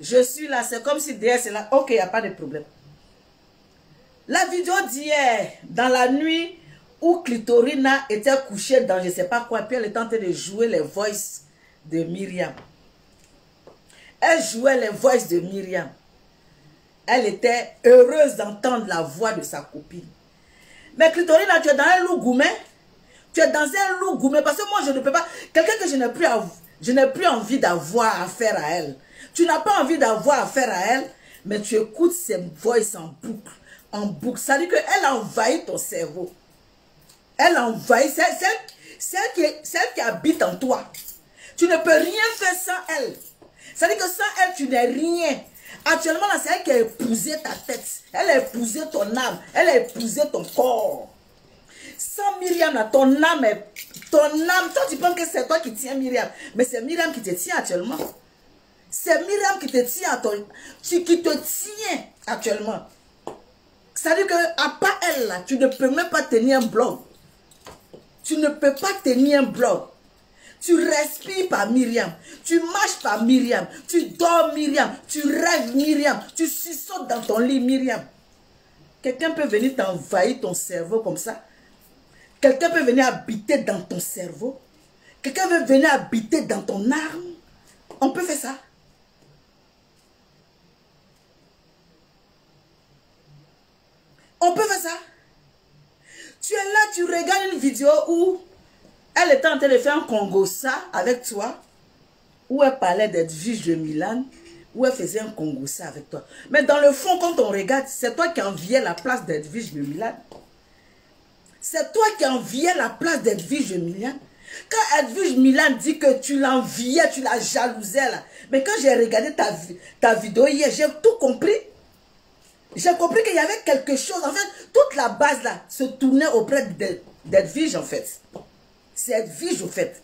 Je suis là, c'est comme si DS est là. Ok, il n'y a pas de problème. La vidéo d'hier, dans la nuit où Clitorina était couchée dans je ne sais pas quoi, puis elle était en train de jouer les voices de Myriam. Elle jouait les voices de Myriam. Elle était heureuse d'entendre la voix de sa copine. Mais Clitorina, tu es dans un loup gourmet. Tu es dans un loup gourmet parce que moi, je ne peux pas... Quelqu'un que je n'ai plus envie d'avoir affaire à elle. Tu n'as pas envie d'avoir affaire à elle, mais tu écoutes ses voices en boucle. En boucle. Ça veut dire qu'elle envahit ton cerveau. Elle envahit. Celle qui habite en toi. Tu ne peux rien faire sans elle. Ça veut dire que sans elle, tu n'es rien. Actuellement, c'est elle qui a épousé ta tête. Elle a épousé ton âme. Elle a épousé ton corps. Sans Myriam, là, ton âme est... Ton âme, toi tu penses que c'est toi qui tiens Myriam. Mais c'est Myriam qui te tient actuellement. C'est Myriam qui te tient à ton... Qui te tient actuellement. C'est-à-dire qu'à part elle, là, tu ne peux même pas tenir un blog. Tu ne peux pas tenir un blog. Tu respires par Myriam. Tu marches par Myriam. Tu dors Myriam. Tu rêves Myriam. Tu suçotes dans ton lit Myriam. Quelqu'un peut venir t'envahir ton cerveau comme ça. Quelqu'un peut venir habiter dans ton cerveau. Quelqu'un veut venir habiter dans ton âme. On peut faire ça. On peut faire ça. Tu es là, tu regardes une vidéo où elle était en train de faire un Congossa avec toi, où elle parlait d'Edwige de Milan, où elle faisait un Congossa avec toi. Mais dans le fond, quand on regarde, c'est toi qui enviais la place d'Edwige de Milan. C'est toi qui enviais la place d'Edwige de Milan. Quand Edwige Milan dit que tu l'enviais, tu la jalousais là. Mais quand j'ai regardé ta vidéo hier, j'ai tout compris. J'ai compris qu'il y avait quelque chose. En fait, toute la base là se tournait auprès d'Edwige en fait. C'est Edwige au fait.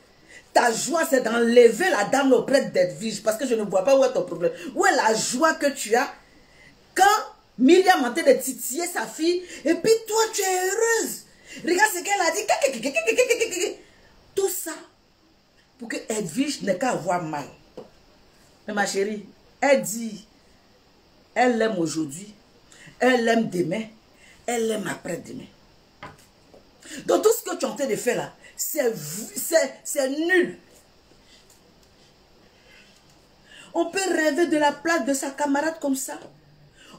Ta joie, c'est d'enlever la dame auprès d'Edwige. Parce que je ne vois pas où est ton problème. Où est la joie que tu as quand Myriam est en train de titiller sa fille. Et puis toi, tu es heureuse. Regarde ce qu'elle a dit. Tout ça pour que Edwige n'ait qu'à avoir mal. Mais ma chérie, elle dit, elle l'aime aujourd'hui. Elle l'aime demain. Elle l'aime après-demain. Donc tout ce que tu es en train de faire là, c'est nul. On peut rêver de la place de sa camarade comme ça.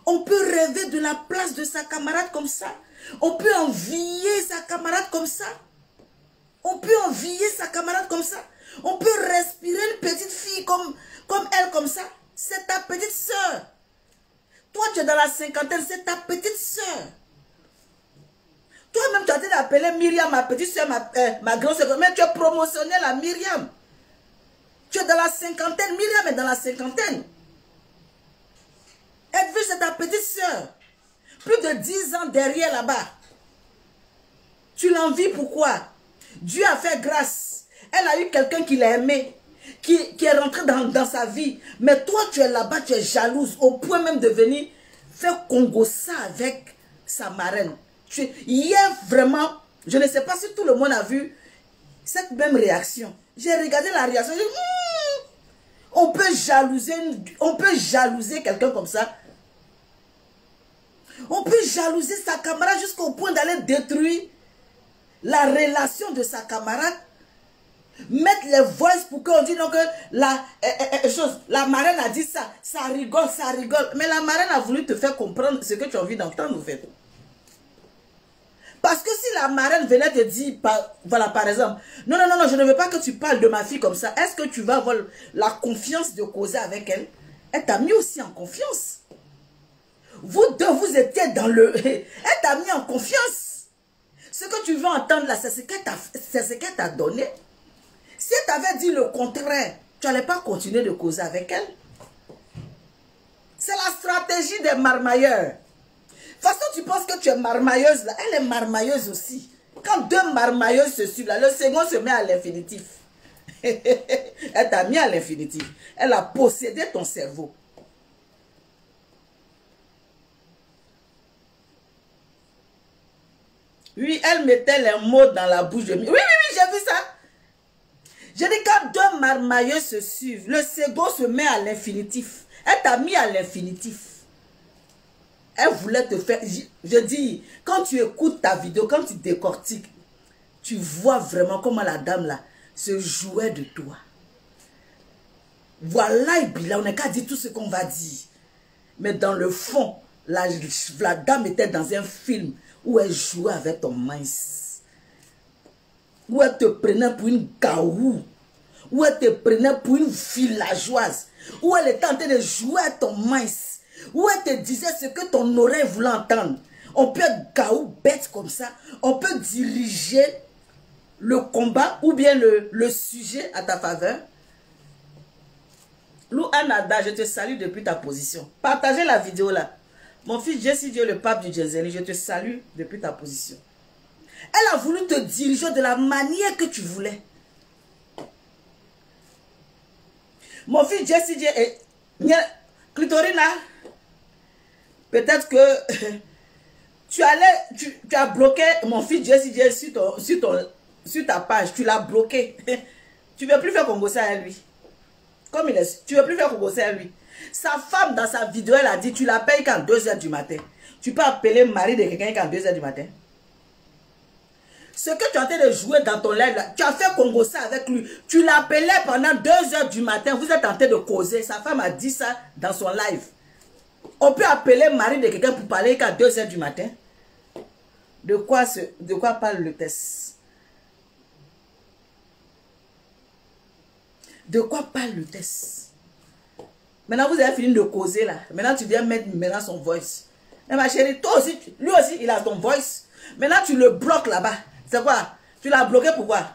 On peut rêver de la place de sa camarade comme ça. On peut envier sa camarade comme ça. On peut envier sa camarade comme ça. On peut respirer une petite fille comme elle comme ça. C'est ta petite soeur. Toi, tu es dans la cinquantaine, c'est ta petite soeur. Toi-même, tu as été appelée Myriam, ma petite soeur, ma grande soeur. Mais tu es promotionnelle à Myriam. Tu es dans la cinquantaine. Myriam est dans la cinquantaine. Edwige, c'est ta petite soeur. Plus de 10 ans derrière là-bas. Tu l'envies pourquoi? Dieu a fait grâce. Elle a eu quelqu'un qui l'a aimé. Qui est rentré dans sa vie. Mais toi, tu es là-bas, tu es jalouse. Au point même de venir faire Congossa avec sa marraine. Hier, vraiment, je ne sais pas si tout le monde a vu cette même réaction. J'ai regardé la réaction. J'ai dit, on peut jalouser quelqu'un comme ça. On peut jalouser sa camarade jusqu'au point d'aller détruire la relation de sa camarade. Mettre les voices pour qu'on dise donc que la marraine a dit ça. Ça rigole, ça rigole. Mais la marraine a voulu te faire comprendre ce que tu as envie d'entendre en fait. Parce que si la marraine venait te dire, voilà par exemple, non, je ne veux pas que tu parles de ma fille comme ça. Est-ce que tu vas avoir la confiance de causer avec elle? Elle t'a mis aussi en confiance. Vous deux, vous étiez dans le... Elle t'a mis en confiance. Ce que tu veux entendre là, c'est ce qu'elle t'a donné. Si elle t'avait dit le contraire, tu n'allais pas continuer de causer avec elle. C'est la stratégie des marmailleurs. De toute façon, tu penses que tu es marmailleuse là. Elle est marmailleuse aussi. Quand deux marmailleuses se suivent là, le second se met à l'infinitif. Elle t'a mis à l'infinitif. Elle a possédé ton cerveau. Oui, elle mettait les mots dans la bouche de... Oui, j'ai vu ça. J'ai dit quand deux marmailleuses se suivent, le second se met à l'infinitif. Elle Elle t'a mis à l'infinitif. Elle voulait te faire... Je dis, quand tu écoutes ta vidéo, quand tu décortiques, tu vois vraiment comment la dame là se jouait de toi. Voilà, Ibila, on n'a qu'à dire tout ce qu'on va dire. Mais dans le fond, la dame était dans un film où elle jouait avec ton mince. Où elle te prenait pour une gaou. Où elle te prenait pour une villageoise. Où elle était en train de jouer à ton mince. Où elle te disait ce que ton oreille voulait entendre. On peut être gaou, bête comme ça. On peut diriger le combat ou bien le sujet à ta faveur. Lou Anada, je te salue depuis ta position. Partagez la vidéo là. Mon fils Jesse Dieu, le pape du Jezeli, je te salue depuis ta position. Elle a voulu te diriger de la manière que tu voulais. Mon fils Jesse Dieu et Clitorina, peut-être que tu as bloqué mon fils Jesse Dieu sur ta page. Tu l'as bloqué. Tu ne veux plus faire Congo à lui. Comme il est, tu ne veux plus faire Congo à lui. Sa femme, dans sa vidéo, elle a dit, tu la payes qu'en 2 h du matin. Tu peux appeler mari de quelqu'un qu'en 2 h du matin. Ce que tu es en train de jouer dans ton live, là, tu as fait Congo ça avec lui. Tu l'appelais pendant 2 h du matin. Vous êtes en train de causer. Sa femme a dit ça dans son live. On peut appeler mari de quelqu'un pour parler qu'à 2 h du matin. De quoi parle le test? De quoi parle le test? Maintenant, vous avez fini de causer là. Maintenant, tu viens mettre son voice. Mais ma chérie, toi aussi, lui aussi, il a ton voice. Maintenant, tu le bloques là-bas. C'est quoi? Tu l'as bloqué pourquoi?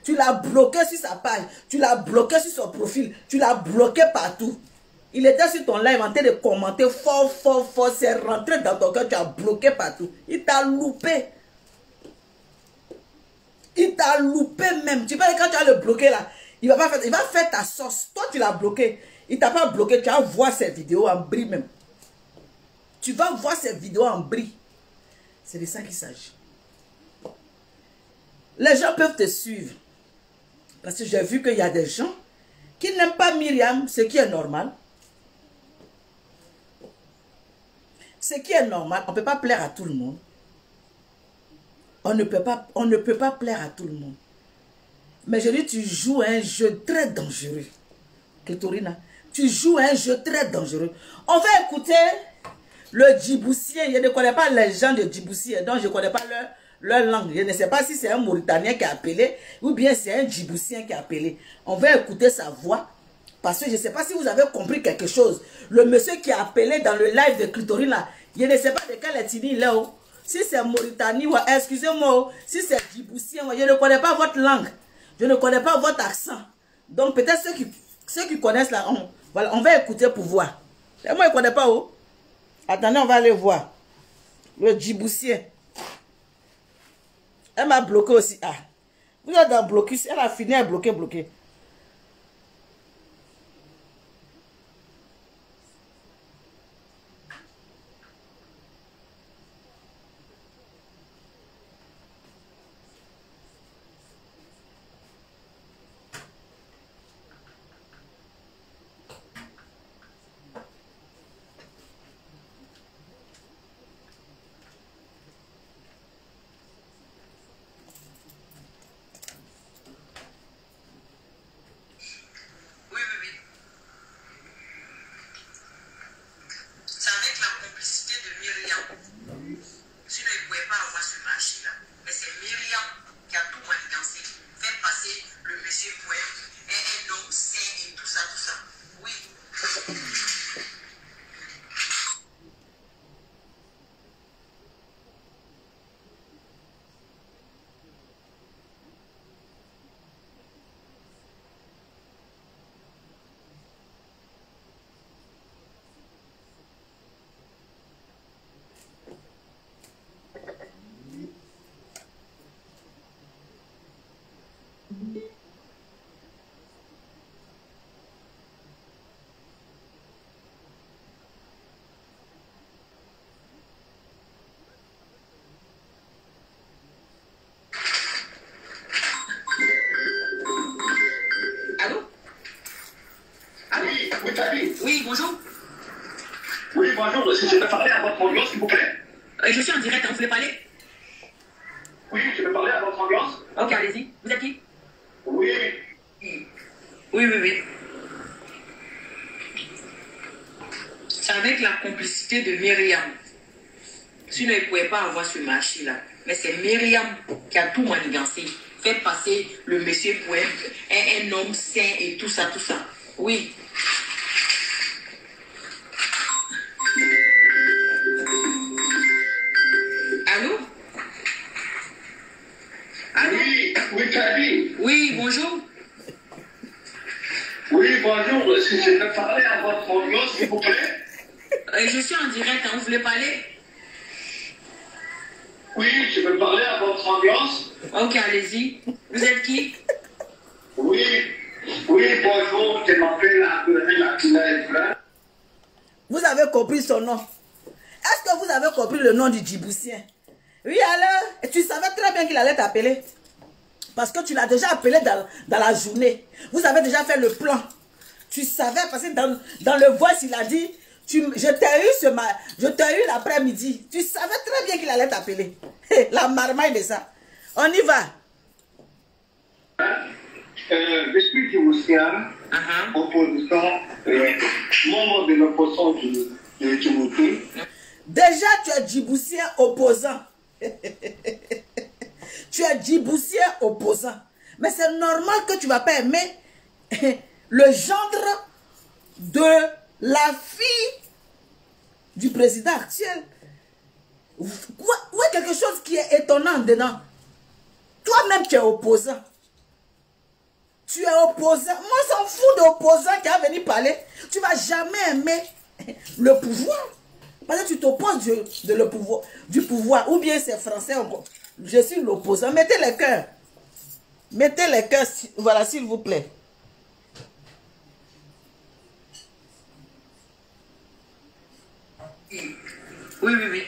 Tu l'as bloqué sur sa page. Tu l'as bloqué sur son profil. Tu l'as bloqué partout. Il était sur ton live en train de commenter fort, fort, fort. C'est rentré dans ton cœur. Tu as bloqué partout. Il t'a loupé. Il t'a loupé même. Tu vois, quand tu as le bloqué là, il va faire ta sauce. Toi, tu l'as bloqué. Il t'a pas bloqué. Tu vas voir ses vidéos en bris même. Tu vas voir ses vidéos en bris. C'est de ça qu'il s'agit. Les gens peuvent te suivre. Parce que j'ai vu qu'il y a des gens qui n'aiment pas Myriam, ce qui est normal. Ce qui est normal, on ne peut pas plaire à tout le monde. On ne peut pas plaire à tout le monde. Mais je dis, tu joues un jeu très dangereux. Clitorina, tu joues un jeu très dangereux. On va écouter le Djiboutien. Je ne connais pas les gens de Djibouti, donc je ne connais pas leur langue. Je ne sais pas si c'est un Mauritanien qui a appelé ou bien c'est un Djiboutien qui a appelé. On va écouter sa voix parce que je ne sais pas si vous avez compris quelque chose. Le monsieur qui a appelé dans le live de Clitorina, je ne sais pas de quelle ethnie il est. Si c'est Mauritanie, excusez-moi, si c'est Djiboutien, je ne connais pas votre langue. Je ne connais pas votre accent. Donc peut-être ceux qui connaissent là, voilà, on va écouter pour voir. Et moi, je ne connais pas où. Attendez, on va aller voir. Le Djiboutien. Elle m'a bloqué aussi. Ah, vous êtes dans bloqué. Elle a fini à bloquer. Oui, bonjour. Oui, bonjour, si je peux parler à votre audience, s'il vous plaît. Je suis en direct, vous voulez parler? Oui, je peux parler à votre audience. Ok, allez-y. Vous êtes qui? Oui. Oui. C'est avec la complicité de Myriam. Sinon, il ne pouvait pas avoir ce marché-là. Mais c'est Myriam qui a tout manigancé. Fait passer le monsieur pour un homme sain et tout ça. Oui. Allô? Allô? Oui, Kaby. Oui, bonjour. Oui, bonjour, si je peux parler à votre audience, s'il vous plaît. Je suis en direct, vous voulez parler? Oui, je peux parler à votre audience. Ok, allez-y. Vous êtes qui? Oui, bonjour, je m'appelle Abdoulaye. Vous avez compris son nom. Est-ce que vous avez compris le nom du Djiboutien? Oui, alors, et tu savais très bien qu'il allait t'appeler. Parce que tu l'as déjà appelé dans la journée. Vous avez déjà fait le plan. Tu savais, parce que dans le voice, il a dit, je t'ai eu l'après-midi. Tu savais très bien qu'il allait t'appeler. La marmaille de ça. On y va. Je suis Djiboutien, opposition, membre de l'opposition de Djibouti. Déjà, tu es Djiboutien opposant. Tu es Djiboutien opposant. Mais c'est normal que tu ne vas pas aimer le gendre de la fille du président actuel. Où est quelque chose qui est étonnant dedans? Toi-même, tu es opposant. Tu es opposant. Moi, je m'en fous d'opposant qui a venu parler. Tu ne vas jamais aimer le pouvoir. Parce que tu t'opposes du pouvoir. Ou bien c'est français encore. Je suis l'opposant. Mettez les cœurs. Mettez les cœurs. Voilà, s'il vous plaît. Oui.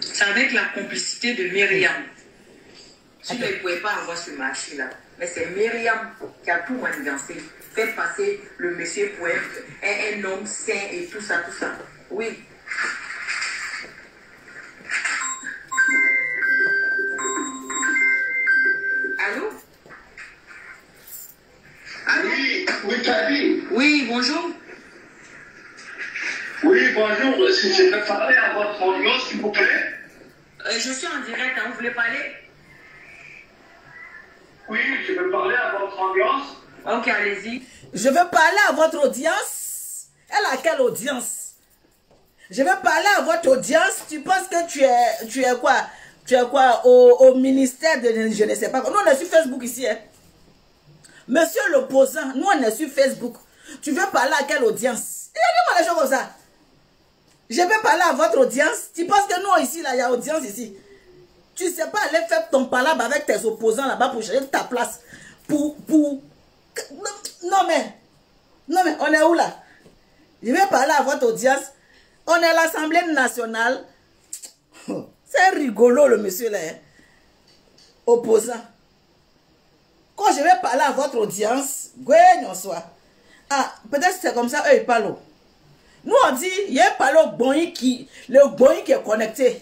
C'est avec la complicité de Myriam. Sinon, il ne pouvait pas avoir ce marché-là. Mais c'est Myriam qui a tout manigancé. Fait passer le monsieur pour un homme sain et tout ça. Oui. Allô? Oui, Kaby. Oui, bonjour. Oui, bonjour, si je peux parler à votre audience, s'il vous plaît. Je suis en direct, vous voulez parler? Oui, je peux parler à votre audience. Ok, allez-y. Je veux parler à votre audience. Elle a quelle audience? Je veux parler à votre audience. Tu penses que tu es quoi? Tu es quoi? Au ministère de... Je ne sais pas. Nous, on est sur Facebook ici. Hein? Monsieur l'opposant, nous, on est sur Facebook. Tu veux parler à quelle audience? Il y a des choses comme ça. Je vais parler à votre audience. Tu penses que nous, ici, là, il y a audience ici. Tu ne sais pas aller faire ton palabre avec tes opposants là-bas pour chercher ta place. Non mais, on est où là? Je vais parler à votre audience. On est à l'Assemblée nationale. C'est rigolo le monsieur là. Hein? Opposant. Quand je vais parler à votre audience, peut-être c'est comme ça, eux ils parlent. Nous on dit, il y a un parole le Boeing qui est connecté.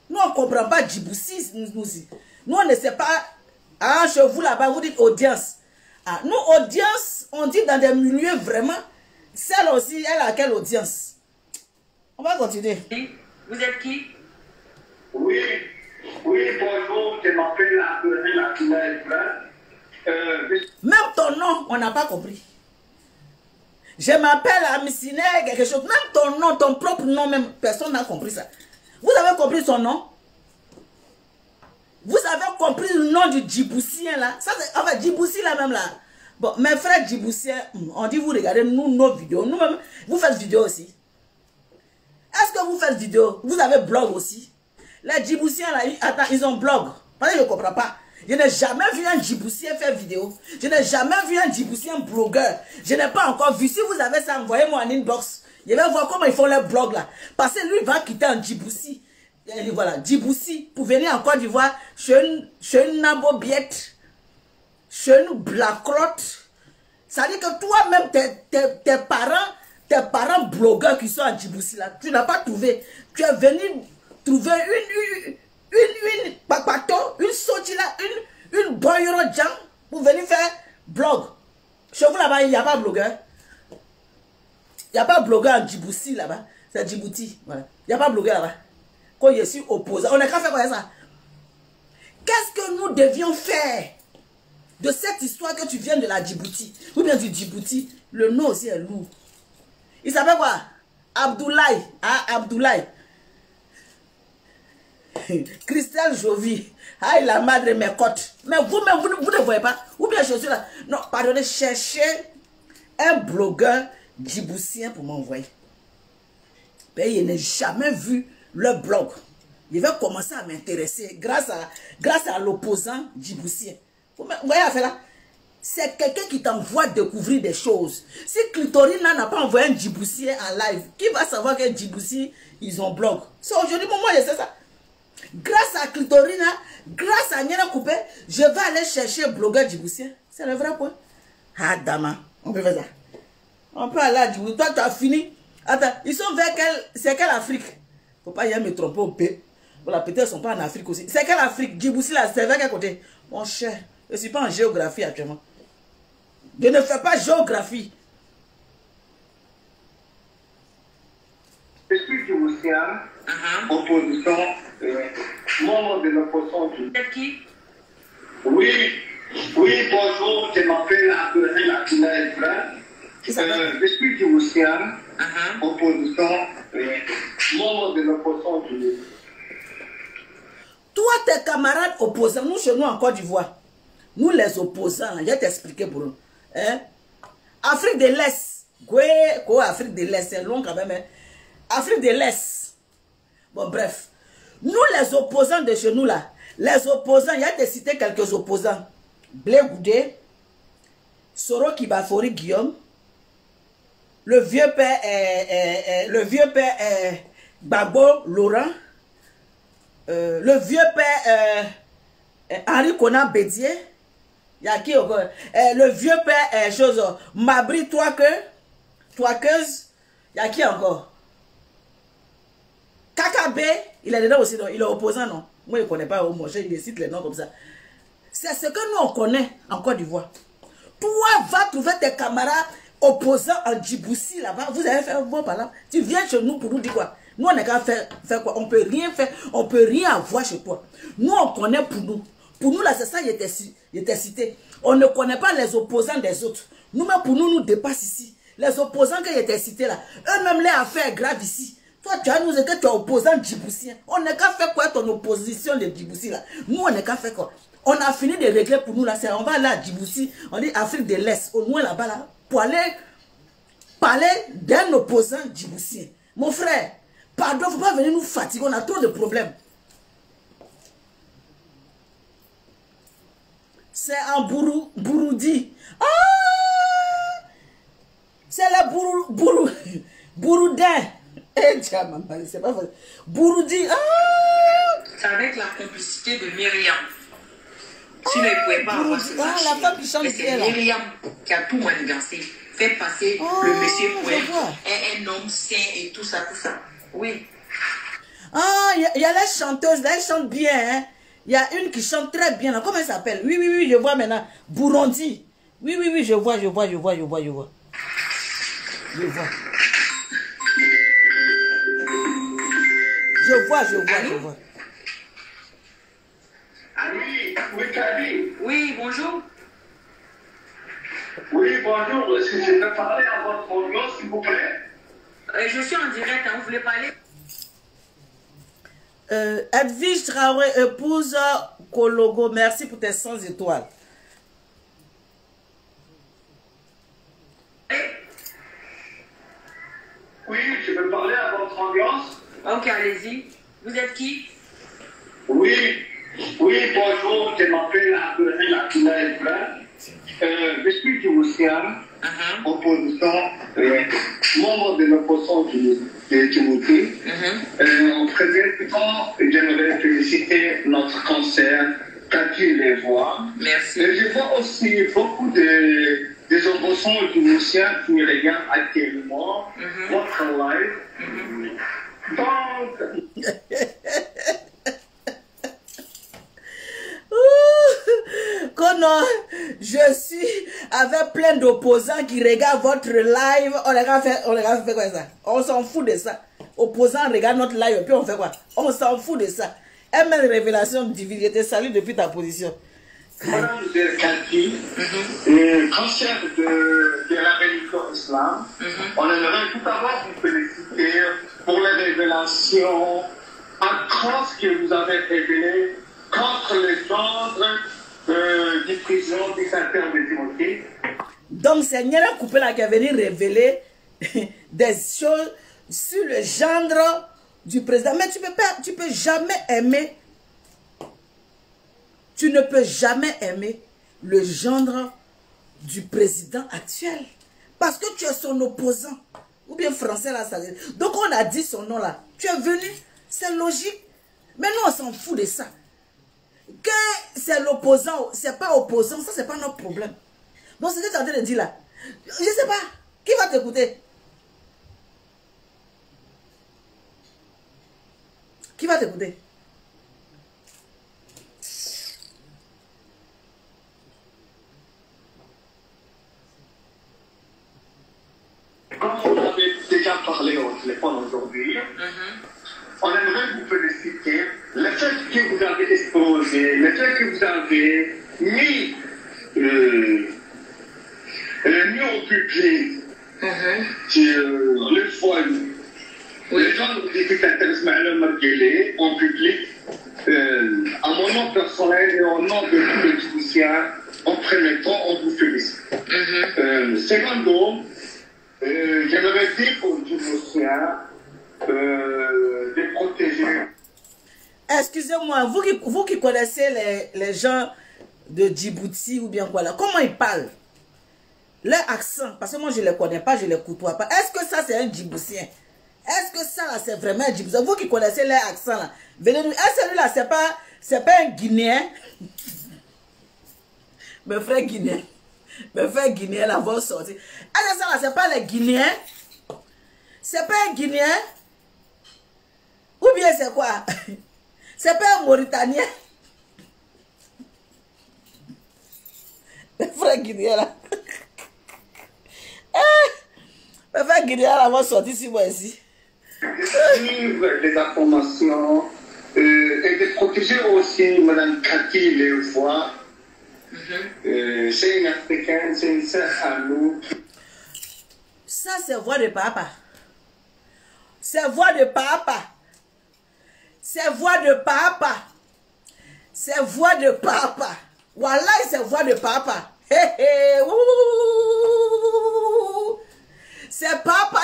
Nous on ne comprend pas Djibouti. Nous on ne sait pas. Ah, chez vous là-bas, vous dites audience. Ah, nous, audience, on dit dans des milieux vraiment. Celle aussi, elle a quelle audience? On va continuer. Vous êtes qui? Oui, bonjour, je m'appelle Abdoulaye. Même ton nom, on n'a pas compris. Je m'appelle Amissine, quelque chose. Même ton nom, ton propre nom, même personne n'a compris ça. Vous avez compris son nom? Vous avez compris le nom du Djiboutien là? Ça, enfin, Djibouti là même là. Bon, mes frères Djiboutiens, on dit vous regardez nos vidéos. Nous-mêmes, vous faites vidéo aussi. Est-ce que vous faites vidéo? Vous avez blog aussi? Les Djiboutiens là, attends, ils ont blog. Parce que je ne comprends pas. Je n'ai jamais vu un Djiboutien faire vidéo. Je n'ai jamais vu un Djiboutien blogueur. Je n'ai pas encore vu. Si vous avez ça, envoyez-moi en inbox. Je vais voir comment ils font les blogs là. Parce que lui, il va quitter en Djibouti. Et voilà, Djibouti, pour venir en Côte d'Ivoire, chez une Nabobiette, chez une Blacrotte. Ça dit que toi-même, tes parents blogueurs qui sont à Djibouti, là, tu n'as pas trouvé. Tu es venu trouver une papato, une sotila, une boyoro jam pour venir faire blog. Chez vous là-bas, il n'y a pas de blogueur. Il n'y a pas de blogueur en Djibouti là-bas. C'est Djibouti. Voilà. Il n'y a pas de blogueur là-bas. Quand je suis opposant, on n'a qu'à faire quoi ça? Qu'est-ce que nous devions faire de cette histoire que tu viens de la Djibouti? Ou bien du Djibouti? Le nom aussi est lourd. Il s'appelle quoi? Abdoulaye. Ah, Abdoulaye. Christelle Jovi. Aïe, la madre mes côtes. Mais vous-même, vous ne voyez pas. Ou bien je suis là. Non, pardonnez, cherchez un blogueur djiboutien pour m'envoyer. Mais il n'a jamais vu le blog. Il va commencer à m'intéresser grâce à l'opposant djiboutien. Vous voyez affaire là? C'est quelqu'un qui t'envoie découvrir des choses. Si Clitorina n'a pas envoyé un djiboutien en live, qui va savoir que Djibouti, ils ont blog? C'est aujourd'hui, moi, je sais ça. Grâce à Clitorina, grâce à Niana Coupé, je vais aller chercher un blogueur djiboutien. C'est le vrai point. Ah, dama, on peut faire ça. On peut aller à Djibouti. Toi, tu as fini. Attends, ils sont vers c'est quelle Afrique? Faut pas y aller me tromper au P. Voilà, peut-être ils sont pas en Afrique aussi. C'est quelle Afrique? Djibouti là, c'est vers quel côté? Mon cher, je ne suis pas en géographie actuellement. Je ne fais pas géographie. Je suis djiboutien, opposition, membre de l'opposition du... C'est qui? Oui, bonjour, je m'appelle Abdoulaye Akina Ibrahim. Je suis djiboutien, opposition, membre de l'opposition du... Toi, tes camarades opposants, nous chez nous en Côte d'Ivoire, nous les opposants, je vais t'expliquer pour nous. Hein? Afrique de l'Est, quoi, Afrique de l'Est, c'est long quand même. Hein? Afrique de l'Est. Bon, bref. Nous, les opposants de chez nous, là, les opposants, il y a de citer quelques opposants. Blé Goudé, Soro Kibafori Guillaume, le vieux père Gbagbo Laurent, le vieux père Henri Conan Bédier, il y a qui encore? Le vieux père Mabri Toakeuse, il y a qui encore? Kakabé, il est dedans aussi, non? Il est opposant, non? Moi, je ne connais pas, moi, je cite les noms comme ça. C'est ce que nous, on connaît en Côte d'Ivoire. Toi, va trouver tes camarades opposants en Djibouti, là-bas. Vous avez fait un bon par là. Tu viens chez nous pour nous dire quoi? Nous, on n'a qu'à faire quoi? On ne peut rien faire, on ne peut rien avoir chez toi. Nous, on connaît pour nous. Pour nous, là, c'est ça, il était cité. On ne connaît pas les opposants des autres. Nous-mêmes, pour nous, nous dépasse ici. Les opposants qui étaient cités là, eux-mêmes, les affaires graves ici. Toi, tu as nous dit que tu es opposant djiboutien. On n'a qu'à faire quoi ton opposition de Djibouti là? Nous, on n'a qu'à faire quoi? On a fini de régler pour nous là. On va là à Djibouti, on dit Afrique de l'Est, au moins là-bas là, pour aller parler d'un opposant djiboutien. Mon frère, pardon, il ne faut pas venir nous fatiguer, on a trop de problèmes. C'est en Bouroudi. Ah! C'est la Bouroudin. Eh, tiens, maman, c'est pas vrai. Bouroudi. Ah! C'est avec la complicité de Myriam. Sinon, il ne pouvait pas avoir ce la femme qui chante. Mais c'est Myriam qui a tout manigancé. Fait passer le monsieur pour un homme sain et tout ça, tout ça. Oui. Ah, il y a les chanteuses, là, elles chantent bien. Hein? Il y a une qui chante très bien. Là. Comment elle s'appelle? Oui, je vois maintenant. Burundi. Oui, je vois. Je vois. Oui, bonjour. Oui, bonjour. Est-ce que je peux parler à votre audience, s'il vous plaît? Je suis en direct, hein, vous voulez parler? Edwige Traoré, épouse Kologo, merci pour tes 100 étoiles. Oui, je peux parler à votre audience? Ok, allez-y. Vous êtes qui? Oui, bonjour, je m'appelle Abdoulaye Akina Ibrahim. Je suis djiboutien, opposition, membre de l'opposition de Djibouti. En premier temps, j'aimerais féliciter notre cancer, Cathy Les Voix. Merci. Et je vois aussi beaucoup de des opposants tunisiens qui regardent actuellement votre live. Donc, quand je suis avec plein d'opposants qui regardent votre live, on regarde fait quoi ça? On s'en fout de ça. Opposants regardent notre live et puis on fait quoi? On s'en fout de ça. Elle met une révélation divine. Je te salue depuis ta position. Madame Delkati, cancer de la religion islam, on aimerait tout d'abord vous féliciter pour les révélations atroces que vous avez révélées contre les ordres du président dictateur de Timothée. Donc, c'est Nyera Coupela qui est venu révéler des choses sur le gendre du président. Mais tu peux jamais aimer. Tu ne peux jamais aimer le gendre du président actuel. Parce que tu es son opposant. Ou bien français là, ça veut dire. Donc on a dit son nom là. Tu es venu, c'est logique. Mais nous on s'en fout de ça. Que c'est l'opposant, c'est pas opposant, ça c'est pas notre problème. Donc ce que tu es en train de dire là, je sais pas, qui va t'écouter? Qui va t'écouter? Comme vous avez déjà parlé au téléphone aujourd'hui, on aimerait vous féliciter. Le fait que vous avez exposé, le fait que vous avez mis au public le foyer. Les gens qui s'intéressent maintenant en public, à mon nom personnel et au nom de tous les Tunisiens, en premier temps, on vous félicite. Secondo, j'aimerais dire aux Tunisiens de protéger. Excusez-moi, vous qui connaissez les gens de Djibouti ou bien quoi là, comment ils parlent? Leur accent, parce que moi je ne les connais pas, je ne les côtoie pas. Est-ce que ça c'est un Djiboutien? Est-ce que ça là c'est vraiment un Djiboutien? Vous qui connaissez leur accent là, venez nous. Est-ce que celui-là c'est pas un Guinéen? Mes frères Guinéens. Mes frères Guinéens là vont sortir. Est-ce que ça là c'est pas les Guinéens? C'est pas un Guinéen? Ou bien c'est quoi? C'est pas un Mauritanien? Mes frères Guinéens là. Mes frères Guinéens là vont sortir sur moi ici. Suivre les informations et de protéger aussi Mme Cathy Léofoy. C'est une africaine, c'est une sœur à nous. Ça c'est voix de papa. C'est voix de papa. C'est voix de papa. C'est voix de papa. Voilà, c'est voix de papa. Hey, hey, c'est papa.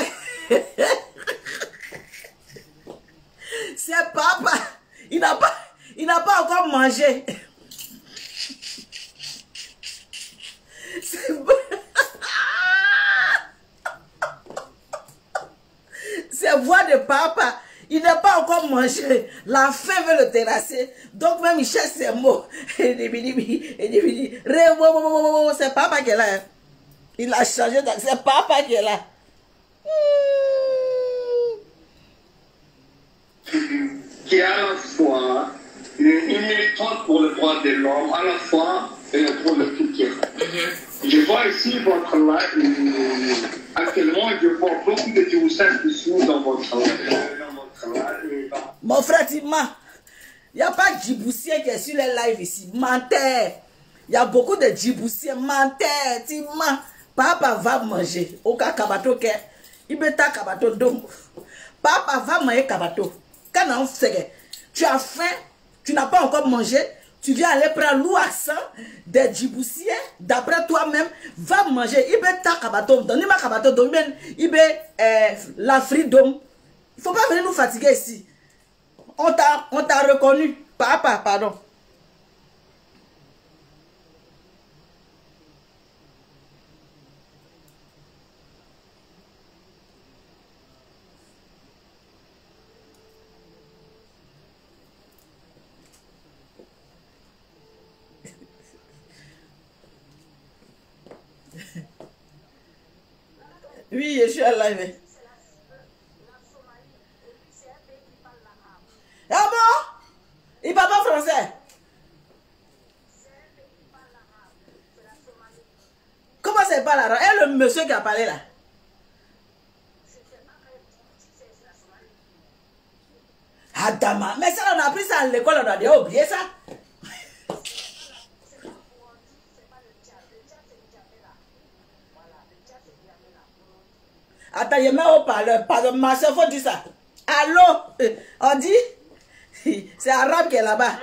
C'est papa. Il n'a pas encore mangé. C'est voix de papa. Il n'a pas encore mangé. La faim veut le terrasser. Donc même il cherche ses mots. C'est papa qui est là. Il a changé. C'est papa qui est là. Qui est à la fois une militante pour le droit de l'homme, à la fois pour le soutien. Je vois ici votre live. Actuellement, je vois beaucoup de Djiboutiens qui sont dans votre live. Mon frère, tu mens. Il n'y a pas de Djiboutien qui est sur les lives ici. Menteur. Il y a beaucoup de Djiboutiens. Menteur. Tu mens. Papa va manger. Au cas kabato ke. Il me ta kabato donc. Papa va manger kabato. Quand on fait, tu as faim. Tu n'as pas encore mangé. Tu viens aller prendre l'ouassan des Djiboutiens. D'après toi-même, va manger. Il me ta kabato. Donne ma kabato. Donne il me la freedom. Il ne faut pas venir nous fatiguer ici. On t'a reconnu. Papa, pardon. Oui, je suis à live. Ah bon? Il parle pas français? Comment c'est pas l'arabe? Et le monsieur qui a parlé là? Adama, mais ça on a appris ça à l'école, on a déjà oublié ça. Attends, je mets au parleur. Pardon, ma soeur, faut dire ça. Allô? On dit? C'est arabe qui est là-bas.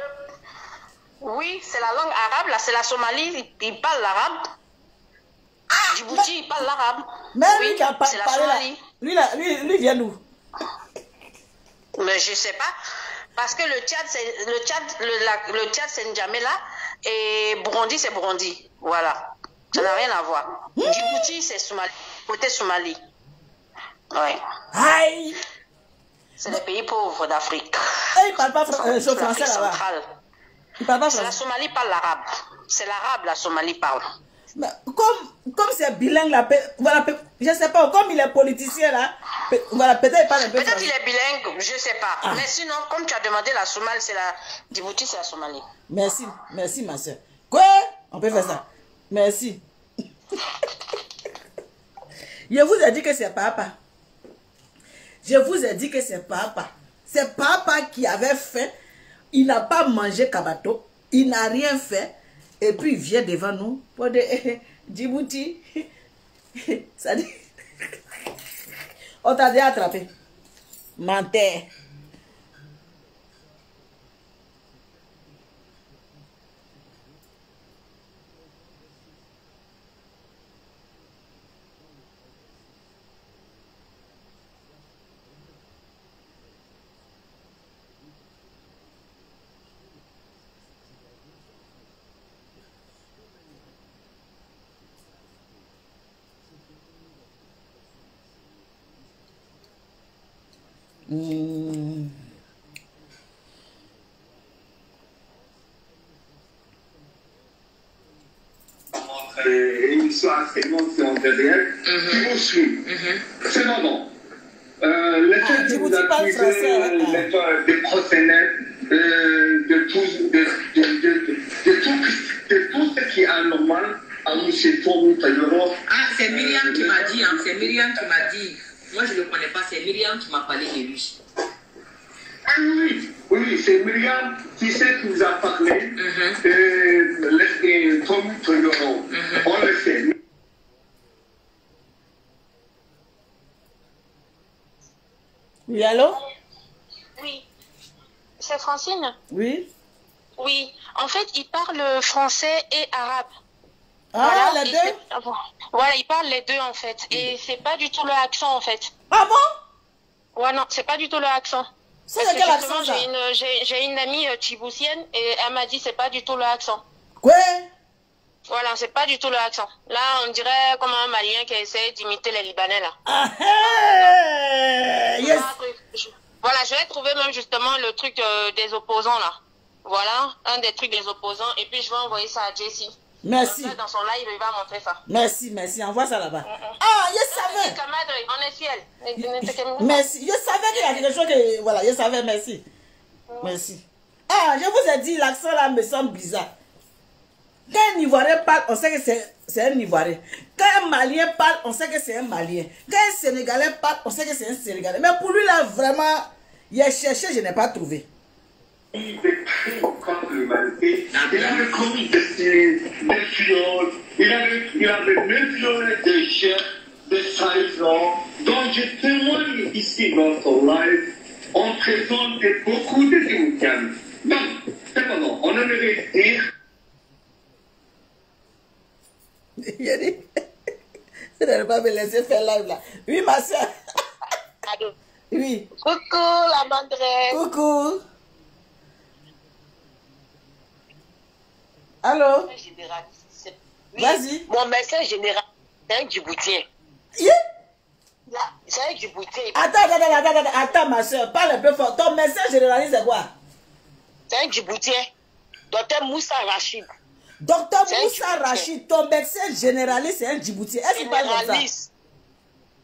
Oui, c'est la langue arabe, là, c'est la Somalie, il parle l'arabe. Djibouti, il parle l'arabe. Mais oui, lui qui a parlé là, lui vient d'où? Mais je sais pas. Parce que le Tchad, c'est N'Djamena et Burundi, c'est Burundi. Voilà. Ça n'a rien à voir. Djibouti, c'est Somalie. Côté Somalie. Ouais. Aïe! C'est les pays pauvres d'Afrique. Et il parle pas français là-bas. Il parle pas français. La Somalie parle l'arabe. C'est l'arabe, la Somalie parle. Mais comme c'est bilingue là, voilà, je sais pas, comme il est politicien là, voilà, peut-être il parle un peu français. Peut-être qu'il est bilingue, je sais pas. Ah. Mais sinon, comme tu as demandé la Somalie, c'est la Djibouti, c'est la Somalie. Merci, merci ma soeur. Quoi? On peut faire ça. Merci. Je vous ai dit que c'est papa. Je vous ai dit que c'est papa. C'est papa qui avait faim. Il n'a pas mangé Kabato. Il n'a rien fait. Et puis il vient devant nous pour dire Djibouti. Ça dit. On t'a déjà attrapé. Menteur. Une histoire assez longue qui est derrière, qui vous suit. C'est non. Le fait de vous accuser des procédés, de tout ce qui est anormal à M. Tommy Tayoro. Ah, c'est Myriam qui m'a dit, hein, c'est Myriam qui m'a dit. Moi, je ne le connais pas, c'est Myriam qui m'a parlé de lui. Oui, c'est Myriam qui sait qui vous a parlé de Tommy Tayoro. On le sait. Oui, allô? Oui. C'est Francine? Oui. Oui. En fait, il parle français et arabe. Ah, voilà, les deux? Voilà, il parle les deux en fait. Et c'est pas du tout leur accent en fait. Ah bon? Ouais, non, c'est pas du tout leur accent. C'est quel accent ça? J'ai une amie tchiboutienne et elle m'a dit c'est pas du tout leur accent. Quoi? Voilà, c'est pas du tout leur accent. Là, on dirait comme un Malien qui essaie d'imiter les Libanais là. Ah, yes. Voilà, je vais trouver même justement le truc des opposants là. Voilà, un des trucs des opposants. Et puis je vais envoyer ça à Jessie. Merci. Dans son live, il va montrer ça. Merci, envoie ça là-bas. Ah, je savais. On est fiel. Merci, je savais qu'il y a quelque chose que... Voilà, je savais, merci. Merci. Ah, je vous ai dit, l'accent là me semble bizarre. Quand un Ivoirien parle, on sait que c'est un Ivoirien. Quand un Malien parle, on sait que c'est un Malien. Quand un Sénégalais parle, on sait que c'est un Sénégalais. Mais pour lui là, vraiment, il a cherché, je n'ai pas trouvé. Des crimes contre l'humanité. Il avait commis des viols. Il avait même violé des jeunes de 16 ans, dont je témoigne ici dans son live, en présence de beaucoup de Djiboutiens. Donc, cependant, on aimerait dire. Il a dit, je n'allais pas me laisser faire live là. Oui, ma soeur. Oui. Coucou, la mandresse. Coucou. Allô? Vas-y. Mon médecin général, c'est un Djiboutien. Yeah. C'est un Djiboutien. Attends, ma soeur, parle un peu fort. Ton médecin généraliste, c'est quoi? C'est un Djiboutien. Docteur Moussa Rachid. Docteur Moussa Rachid, ton médecin généraliste, c'est un Djiboutien. Est-ce qu'il parle comme ça?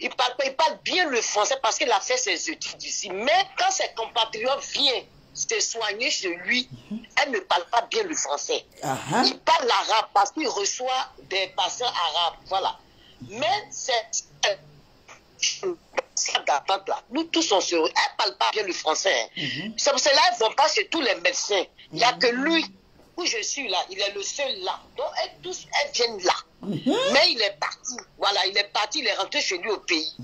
Il parle bien le français parce qu'il a fait ses études ici. Mais quand ses compatriotes viennent se soigner chez lui, elle ne parle pas bien le français. Il parle l'arabe parce qu'il reçoit des patients arabes. Voilà. Mais c'est d'attente là. Nous tous on se... Elle ne parle pas bien le français. C'est pour cela qu'elle ne vont pas chez tous les médecins. Il n'y a que lui où je suis là. Il est le seul là. Donc elles viennent là. Mais il est parti. Voilà, il est parti, il est rentré chez lui au pays.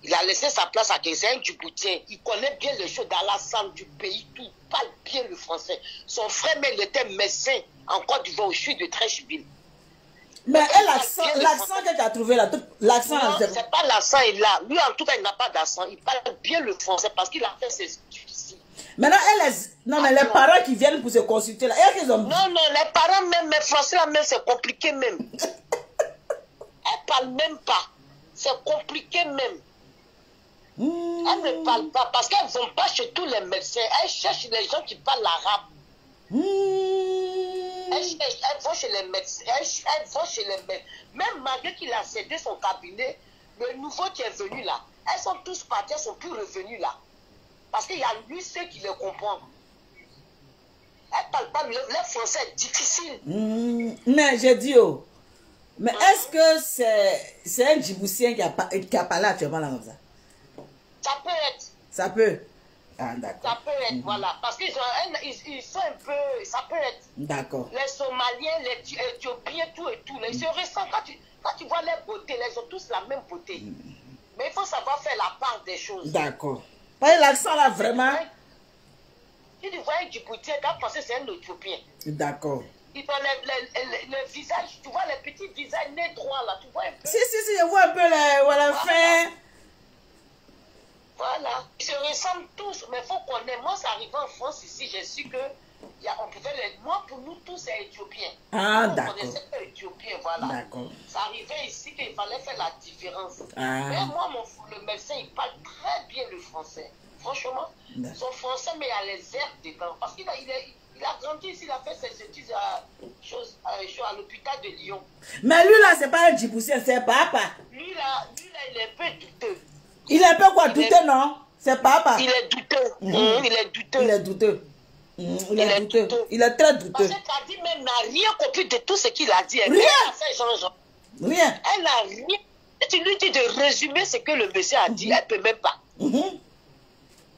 Il a laissé sa place à quelqu'un du Djiboutien. Il connaît bien les choses dans l'ensemble du pays. Tout. Il parle bien le français. Son frère, mais il était médecin en Côte d'Ivoire, au sud de Trècheville. Mais l'accent que tu as trouvé là, l'accent... Non, c'est pas l'accent est là. Lui, en tout cas, il n'a pas d'accent. Il parle bien le français parce qu'il a fait ses études ici. Maintenant, non, mais les parents qui viennent pour se consulter là, ont... Non, les parents même, mais français là même, c'est compliqué même. Elle parle même pas. C'est compliqué même. Elle ne parle pas parce qu'elles ne vont pas chez tous les médecins. Elles cherchent les gens qui parlent l'arabe. Elles vont chez les médecins. Elles vont chez les médecins. Même malgré qu'il a cédé son cabinet, le nouveau qui est venu là, elles sont tous parties, elles ne sont plus revenues là. Parce qu'il y a lui ceux qui le comprennent. Elle ne parle pas, le français est difficile. Mais j'ai dit, mais est-ce que c'est un Djiboutien qui a parlé actuellement là comme ça? Ça peut être. Ça peut. Ah, d'accord. Ça peut être, voilà. Parce qu'ils sont un peu. Ça peut être. D'accord. Les Somaliens, les Éthiopiens, tout et tout. Ils se ressentent. Quand tu vois leur beauté, ils ont tous la même beauté. Mais il faut savoir faire la part des choses. D'accord. L'accent là, vraiment. Si tu vois un Djiboutien, quand penser c'est un Éthiopien. D'accord. Ils ont le visage, tu vois les petits visages nez droits là, tu vois un peu. Si, je vois un peu les fins. Voilà, ils se ressemblent tous, mais il faut qu'on ait. Moi, c'est arrivé en France ici, j'ai su que on pouvait les. Moi, pour nous tous, c'est éthiopien. Ah, d'accord. On connaissait pas éthiopien, voilà. D'accord. Ça arrivait ici qu'il fallait faire la différence. Mais moi, le médecin, il parle très bien le français. Franchement, son français, mais il y a les airs dedans. Parce qu'il a grandi ici, il a fait ses études à l'hôpital de Lyon. Mais lui, là, c'est pas un Djiboutien, c'est papa. Lui, là, il est un peu douteux. Il est un peu quoi, douteux, non? C'est papa. Il est douteux. Il est douteux. Il est douteux. Il est douteux. Il est très douteux. Parce que Kadi même n'a rien compris de tout ce qu'il a dit. Rien. Rien. Elle n'a rien. Et tu lui dis de résumer ce que le monsieur a dit. Elle ne peut même pas. Elle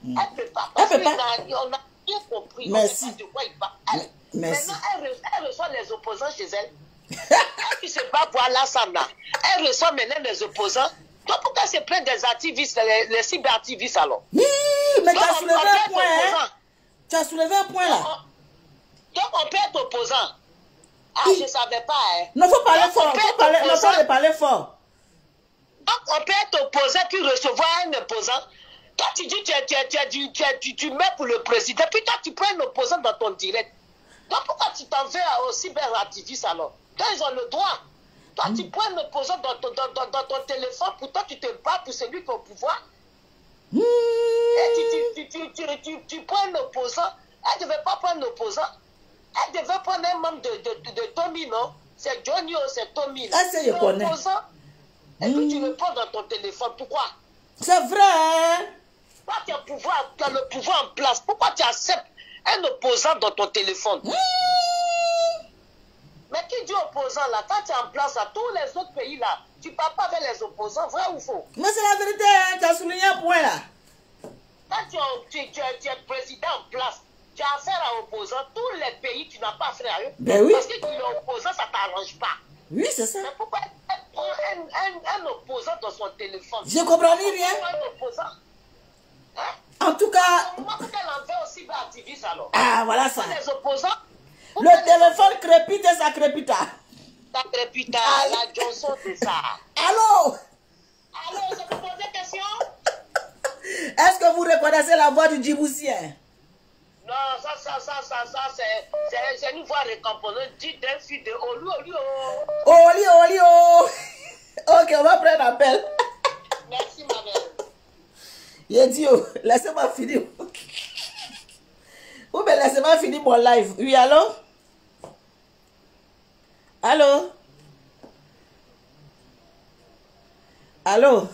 ne peut pas. Parce qu'on n'a rien compris. Merci. On ne sait pas de quoi il parle. Merci. Maintenant, elle reçoit les opposants chez elle. Elle se bat pour l'ensemble. Elle reçoit maintenant les opposants. Donc pourquoi se plaint des activistes, les cyberactivistes alors? Mais tu as soulevé un point, hein? Tu as soulevé un point là. Donc on peut être opposant. Ah, je ne savais pas, hein? Non, il faut parler fort. Il faut parler fort. Donc on peut être opposant puis recevoir un opposant. Toi tu dis tu mets pour le président, puis toi tu prends un opposant dans ton direct. Donc pourquoi tu t'en vas aux cyberactivistes alors? Toi ils ont le droit. Toi, tu prends un opposant dans ton téléphone, pourtant tu te bats pour celui qui est au pouvoir. Et tu prends un opposant. Elle ne devait pas prendre un opposant. Elle devait prendre un membre de Tommy, non? C'est Johnny ou c'est Tommy. Ah, c'est je connais. Opposant. Et puis tu le prends dans ton téléphone. Pourquoi? C'est vrai, hein? Toi, tu as le pouvoir en place. Pourquoi tu acceptes un opposant dans ton téléphone? Mais qui dit opposant là? Quand tu es en place à tous les autres pays là, tu ne parles pas avec les opposants, vrai ou faux? Mais c'est la vérité, hein? Tu as souligné un point là. Quand tu es président en place, tu as affaire à opposants, tous les pays, tu n'as pas affaire à eux. Ben oui. Parce que tu es opposant, ça ne t'arrange pas. Oui, c'est ça. Mais pourquoi un opposant dans son téléphone? Je ne comprends rien. Un opposant? Hein? En tout cas. Comment qu'elle en fait aussi activiste alors? Ah, voilà ça. Les opposants. Le téléphone crépite et ça crépita. Ça crépita, la Johnson, c'est ça. Allô? Allô, je peux poser une question? Est-ce que vous reconnaissez la voix du Djiboutien? Non, ça, c'est une voix récompensante. Dites d'un fil de Oli. Ok, on va prendre un appel. Merci, ma mère. Il dit, laissez-moi finir. Ou bien laissez-moi finir mon live. Oui, allô? Allô? Allô?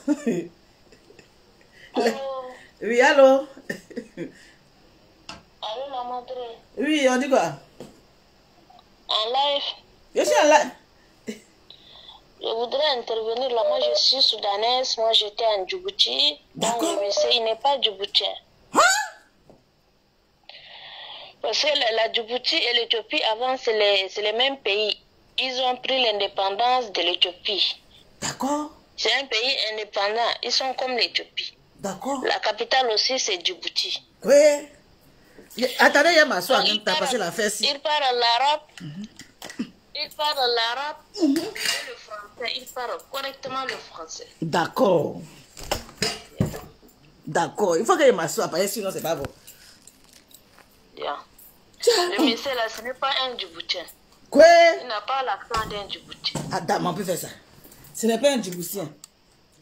Oui, allô? Allô, la madre. Oui, on dit quoi? En live. Je suis en live. Je voudrais intervenir là. Moi, je suis soudanaise. Moi, j'étais en Djibouti. Donc, le monsieur, il n'est pas djiboutien. Hein? Parce que la Djibouti et l'Éthiopie, avant, c'est les mêmes pays. Ils ont pris l'indépendance de l'Éthiopie. D'accord. C'est un pays indépendant. Ils sont comme l'Éthiopie. D'accord. La capitale aussi, c'est Djibouti. Oui. Attendez, il y a ma soeur qui Donc, t'a passé la fesse. il parle l'arabe. Il parle l'arabe et le français. Il parle correctement le français. D'accord. D'accord. Il faut que je m'assoie parce que sinon c'est pas bon. Yeah. Le monsieur là, ce n'est pas un Djiboutien. Quoi? Il n'a pas l'accent d'un Djiboutien. Attends, on peut faire ça. Ce n'est pas un Djiboutien.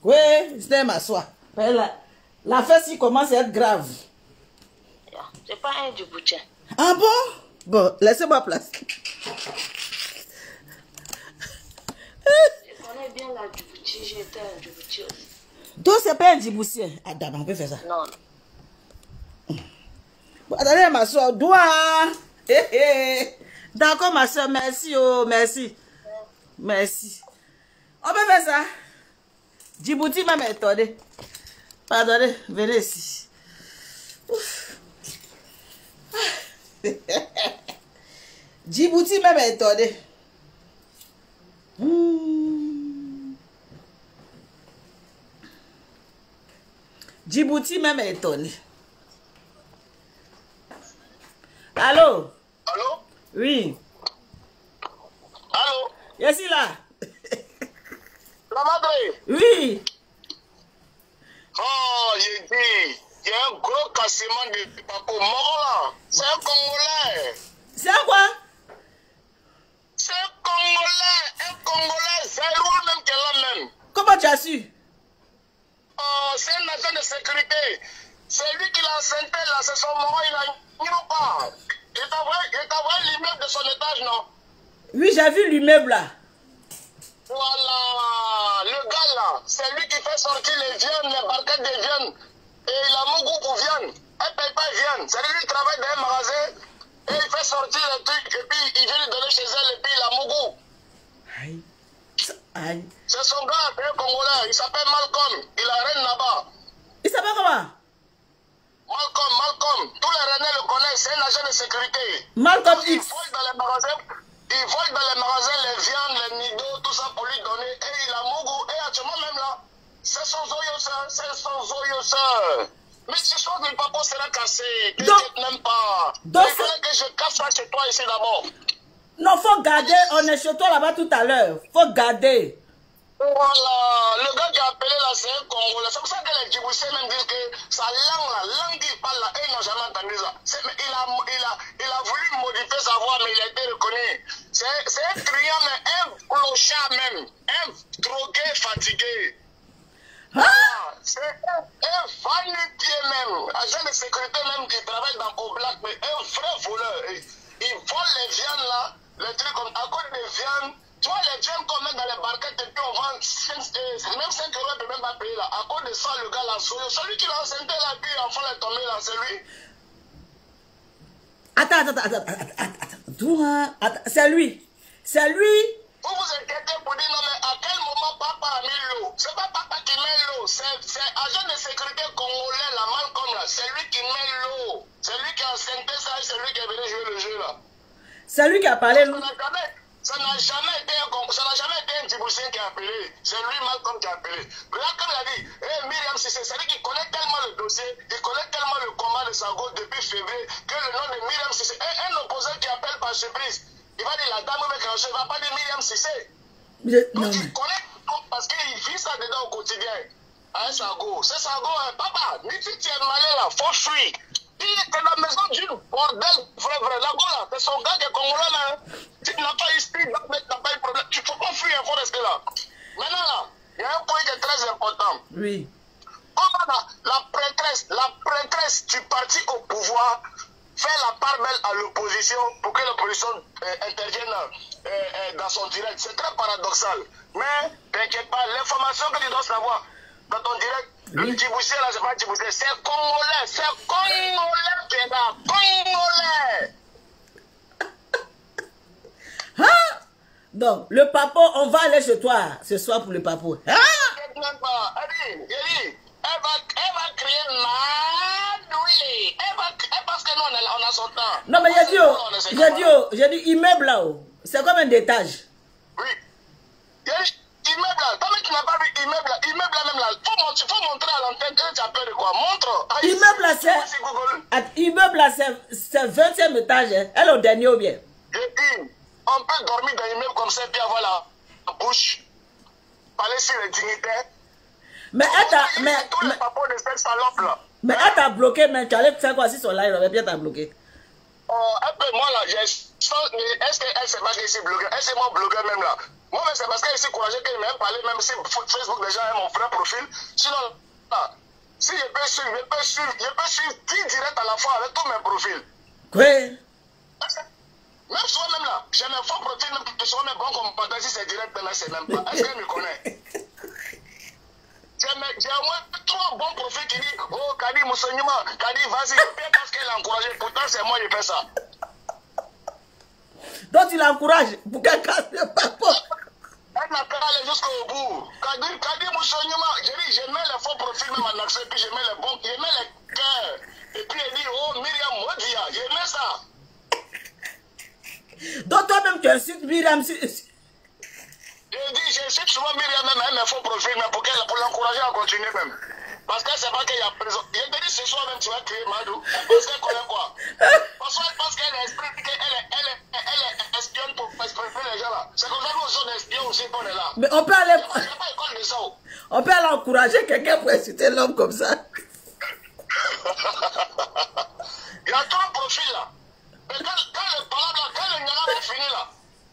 Oui, c'est m'asseoir. La fesse il commence à être grave. Yeah. C'est pas un Djiboutien. Ah bon? Bon, laissez-moi place. Je connais bien la Djibouti, j'étais en Djibouti aussi. Donc c'est pas un Djiboutien. Attends, on peut faire ça. Non. Bon, attendez, ma soeur, doigt. D'accord, ma soeur, merci, oh, merci. Merci. On peut faire ça. Djibouti m'a étonné. Pardonnez, venez ici. Djibouti m'a étonné. Djibouti même est étonné. Allô? Allô? Oui. Allô? Je suis là. La madre? Oui. Oh, j'ai dit, il y a un gros cassement de Papo Moro là. C'est un Congolais. C'est un quoi? C'est un Congolais, zéro même qu'elle a même. Comment tu as su? Oh, c'est un agent de sécurité. C'est lui qui l'a enceinté là, c'est son Moro, il a mis ou pas. Il t'a envoyé l'immeuble de son étage, non? Oui, j'ai vu l'immeuble là. Voilà, le gars là, c'est lui qui fait sortir les viandes, les barquettes de viande. Et il a mon goût pour viande. Elle ne paye pas viande. C'est lui qui travaille dans un magasin et il fait sortir les trucs et puis il vient lui donner chez elle et puis il a mon goût. Aïe. Aïe. C'est son gars, c'est un Congolais, il s'appelle Malcolm, il a rien là-bas. Il s'appelle comment? Malcolm, tous les Rennais le connaissent, c'est un agent de sécurité. Malcolm Il X. vole dans les magasins. Il vole dans les magasins les viandes, les nidos, tout ça pour lui donner. Et il a mon goût. Et actuellement même là, c'est son zoyo ça. C'est son zoyo ça. Mais si je pense que le papa sera cassé, que je n'aime pas. Donc, il fallait que je casse ça chez toi ici d'abord. Non, faut garder. On est chez toi là-bas tout à l'heure. Faut garder. Voilà, le gars qui a appelé là, c'est un Congolais. C'est pour ça que les Djiboutiens même disent que sa langue qu'il parle là, ils n'ont jamais entendu ça. Il a voulu modifier sa voix, mais il a été reconnu. C'est un truand, mais un clochard même. Un drogué fatigué. Hein? C'est un vanitier même. Agent de sécurité même qui travaille dans Oblak, mais un vrai voleur. Il vole les viandes là, les trucs comme à cause des viandes. Tu vois les viandes qu'on met dans les barquettes et puis on vend même 5 euros, il ne peut même pas payer là. À cause de ça, le gars là, celui qui l'a enceinté là, puis l'enfant est tombé là, c'est lui. Attends. C'est lui. C'est lui. Vous vous inquiétez pour dire non, mais à quel moment papa a mis l'eau? C'est pas papa qui met l'eau, c'est agent de sécurité congolais là, Malcolm là, c'est lui qui met l'eau. C'est lui qui a enceinté ça et c'est lui qui est venu jouer le jeu là. C'est lui qui a parlé. Ça n'a jamais été un Djiboutien qui a appelé. C'est lui, Malcolm, qui a appelé. Là, comme il a dit, Myriam Cissé, c'est lui qui connaît tellement le dossier, il connaît tellement le combat de Sango depuis février, que le nom de Myriam Cissé, un opposant qui appelle par surprise, il va dire la dame avec un chef, il ne va pas dire Myriam Cissé. Donc il connaît tout parce qu'il vit ça dedans au quotidien. Hein, Sango. C'est Sango, hein, papa, ni si tu es malé là, faut fuir. Il est dans la maison d'une bordel, vrai. La gola, c'est son gars qui est congolais là. Si tu n'as pas ici, tu n'as pas eu de problème. Tu ne faut pas fuir, il faut rester là. Maintenant là, il y a un point qui est très important. Oui. Comment la prêtresse du parti au pouvoir faire la part belle à l'opposition pour que l'opposition intervienne dans son direct. C'est très paradoxal. Mais t'inquiète pas, l'information que tu dois savoir dans ton direct, le Djiboutien là, c'est pas Djiboutien, c'est Congolais, qui est là, Congolais. Hein? Donc, le papo, on va aller chez toi ce soir pour le papo. Hein? Elle va créer Madouli. Parce que nous, on a son temps. Non, mais j'ai dit immeuble là-haut. C'est comme un étage. Oui. Immeuble là. Tant que tu n'as pas vu immeuble là même là. Faut montrer à l'antenne. Tu as peur de quoi? Montre. Immeuble là, c'est 20e étage. Hein. Elle est au dernier ou bien? On peut dormir dans l'immeuble comme ça et puis avoir la bouche. Parler sur les dignitaires. Mais elle t'a bloqué, mais tu allais faire quoi si son live, mais bien t'a bloqué. Un peu, moi là, est-ce qu'elle sait pas qu'elle s'est bloquée? Elle s'est moi bloquée même là. Moi, c'est parce qu'elle s'est courageux qu'elle m'a parlé, même si Facebook déjà est mon vrai profil. Sinon, là, si je peux suivre 10 directs à la fois avec tous mes profils. Oui. Même souvent, même là, j'ai mes faux profils, même souvent mes bons combattants, si c'est direct, là, c'est même pas. Est-ce qu'elle me connaît? J'ai au moins 3 bons profils qui disent, oh, Kadi Moussonima, Kadi, vas-y, parce qu'elle a encouragé. Pourtant, c'est moi qui fais ça. Donc, tu l'encourages pour qu'elle casse le papo. Elle n'a pas allé jusqu'au bout. Kadi Moussonima, je mets les faux profils même en accès, puis je mets les bons, je mets les cœurs. Et puis elle dit, oh, Myriam Modia, je mets ça. Donc, toi-même, tu insultes Myriam. J'insulte souvent Myriam même, elle me faut profil, mais pour l'encourager à continuer même. Parce qu'elle ne sait pas qu'il y a prison. Je te dis ce soir même, tu vas créer Madou. Parce qu'elle connaît quoi? Parce qu'elle est espionne pour espionner les gens là. C'est comme ça que nous sommes espions aussi qu'on est là. Mais on peut aller. C'est pas école de ça. On peut aller encourager quelqu'un pour insulter l'homme comme ça. Il y a 3 profils là. Mais quand le palabre là, quand le Niala va finir là,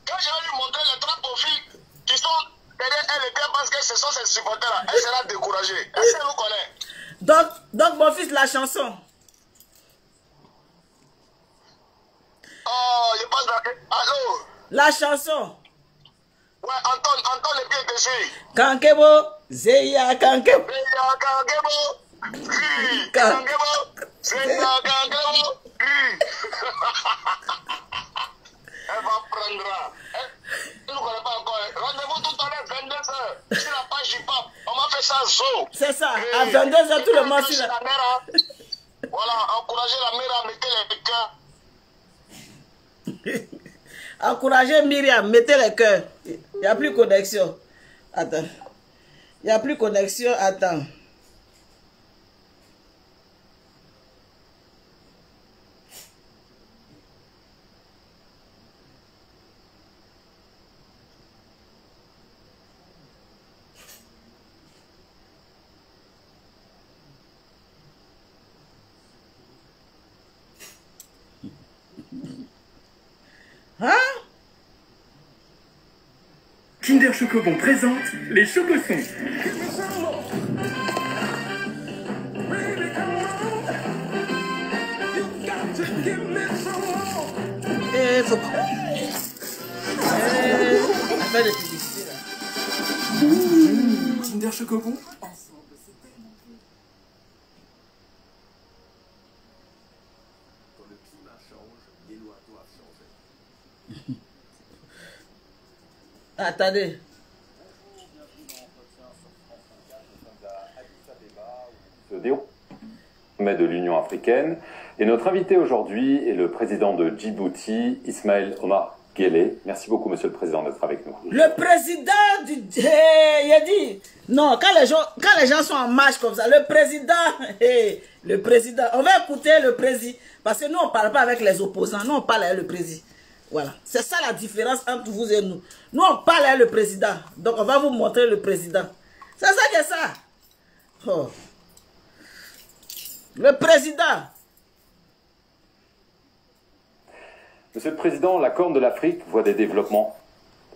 quand je vais lui montrer les 3 profils qui sont derrière elle et bien parce que ce sont ses supporters là, elle sera découragée. Est-ce qu'elle nous connaît? Donc mon fils, la chanson. Oh, je passe dans... Allô? La chanson. Ouais, Anton le pied dessus. Kankebo, Zeya Kankebo. Zeya Kankebo. Kankebo. Zeya Kankebo. Elle va prendre. Elle ne connaît pas encore. Rendez-vous tout à l'heure, 22h. Sur la page du pape. On m'a fait ça zo. C'est ça. À 22h, tout le monde sur la... Voilà, encourager la mère à mettre les cœurs. Encourager Myriam, mettez les cœurs. Il n'y a plus connexion. Attends. Il n'y a plus connexion. Attends. Hein? Kinder Chocobon présente les Chocosons. Faut pas. Pas de publicité là. Kinder Chocobon. Attendez. Sommet de l'Union africaine. Et notre invité aujourd'hui est le président de Djibouti, Ismaël Omar Guelleh. Merci beaucoup, monsieur le président, d'être avec nous. Le président du... il a dit... Non, quand les gens sont en marche comme ça, le président... le président... On va écouter le président. Parce que nous, on ne parle pas avec les opposants. Nous, on parle avec le président. Voilà. C'est ça la différence entre vous et nous. Nous, on parle avec le président. Donc, on va vous montrer le président. C'est ça qui est ça. Oh. Le président. Monsieur le Président, la Corne de l'Afrique voit des développements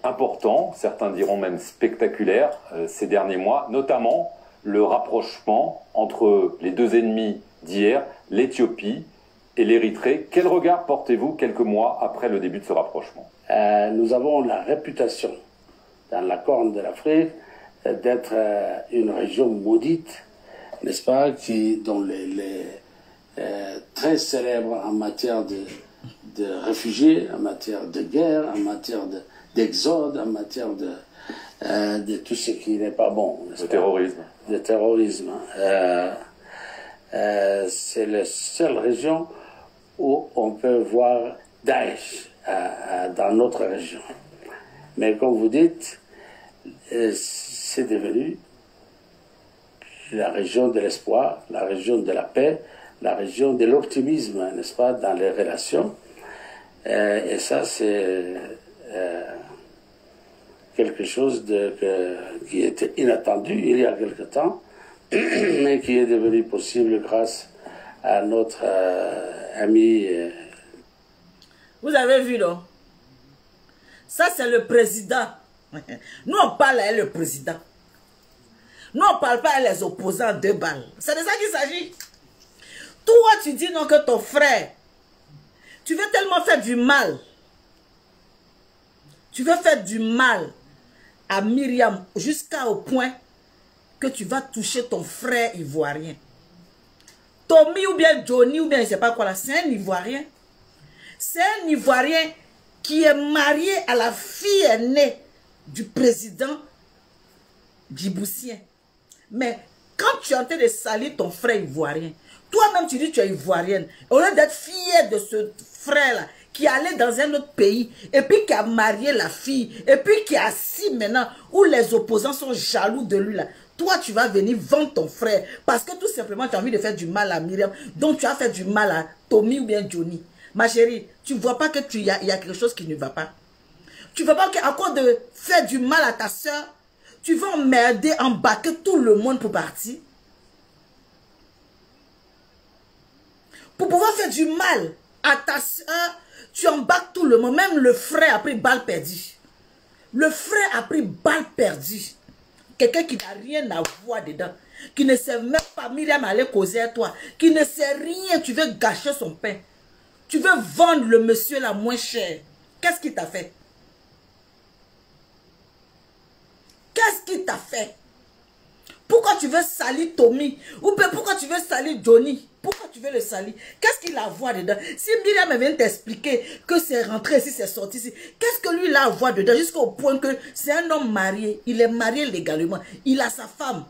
importants, certains diront même spectaculaires, ces derniers mois, notamment le rapprochement entre les deux ennemis d'hier, l'Éthiopie et l'Érythrée. Quel regard portez-vous quelques mois après le début de ce rapprochement? Nous avons la réputation dans la Corne de l'Afrique d'être une région maudite, n'est-ce pas, dont les très célèbre en matière de réfugiés, en matière de guerre, en matière d'exode, en matière de tout ce qui n'est pas bon. Le terrorisme. De terrorisme. C'est la seule région où on peut voir Daesh dans notre région. Mais comme vous dites, c'est devenu la région de l'espoir, la région de la paix, la région de l'optimisme, n'est-ce pas, dans les relations. Et ça, c'est quelque chose qui était inattendu il y a quelque temps, mais qui est devenu possible grâce à notre ami. Vous avez vu, non? Ça, c'est le président. Nous, on parle à le président. Nous, on ne parle pas à les opposants de balles. C'est de ça qu'il s'agit. Toi, tu dis non que ton frère, tu veux tellement faire du mal. Tu veux faire du mal à Myriam jusqu'au point que tu vas toucher ton frère ivoirien. Tommy ou bien Johnny ou bien je ne sais pas quoi là, c'est un ivoirien. C'est un ivoirien qui est marié à la fille aînée du président djiboutien. Mais quand tu es en train de salir ton frère ivoirien, toi-même tu dis que tu es ivoirienne, au lieu d'être fière de ce frère-là, qui allait dans un autre pays, et puis qui a marié la fille, et puis qui est assis maintenant, où les opposants sont jaloux de lui là, toi tu vas venir vendre ton frère, parce que tout simplement tu as envie de faire du mal à Myriam, donc tu as fait du mal à Tommy ou bien Johnny. Ma chérie, tu ne vois pas que y a quelque chose qui ne va pas. Tu ne vois pas qu'à cause de faire du mal à ta soeur, tu vas emmerder, embarquer tout le monde pour partir. Pour pouvoir faire du mal à ta soeur, tu embarques tout le monde. Même le frère a pris balle perdue. Le frère a pris balle perdue. Quelqu'un qui n'a rien à voir dedans. Qui ne sait même pas, Myriam aller causer à toi. Qui ne sait rien, tu veux gâcher son pain. Tu veux vendre le monsieur là moins cher. Qu'est-ce qu'il t'a fait? Qu'est-ce qu'il t'a fait? Pourquoi tu veux salir Tommy? Ou bien pourquoi tu veux salir Johnny? Pourquoi tu veux le salir? Qu'est-ce qu'il a à voir dedans? Si Myriam vient t'expliquer que c'est rentré ici, c'est sorti ici, qu'est-ce que lui il a à voir dedans? Jusqu'au point que c'est un homme marié. Il est marié légalement. Il a sa femme.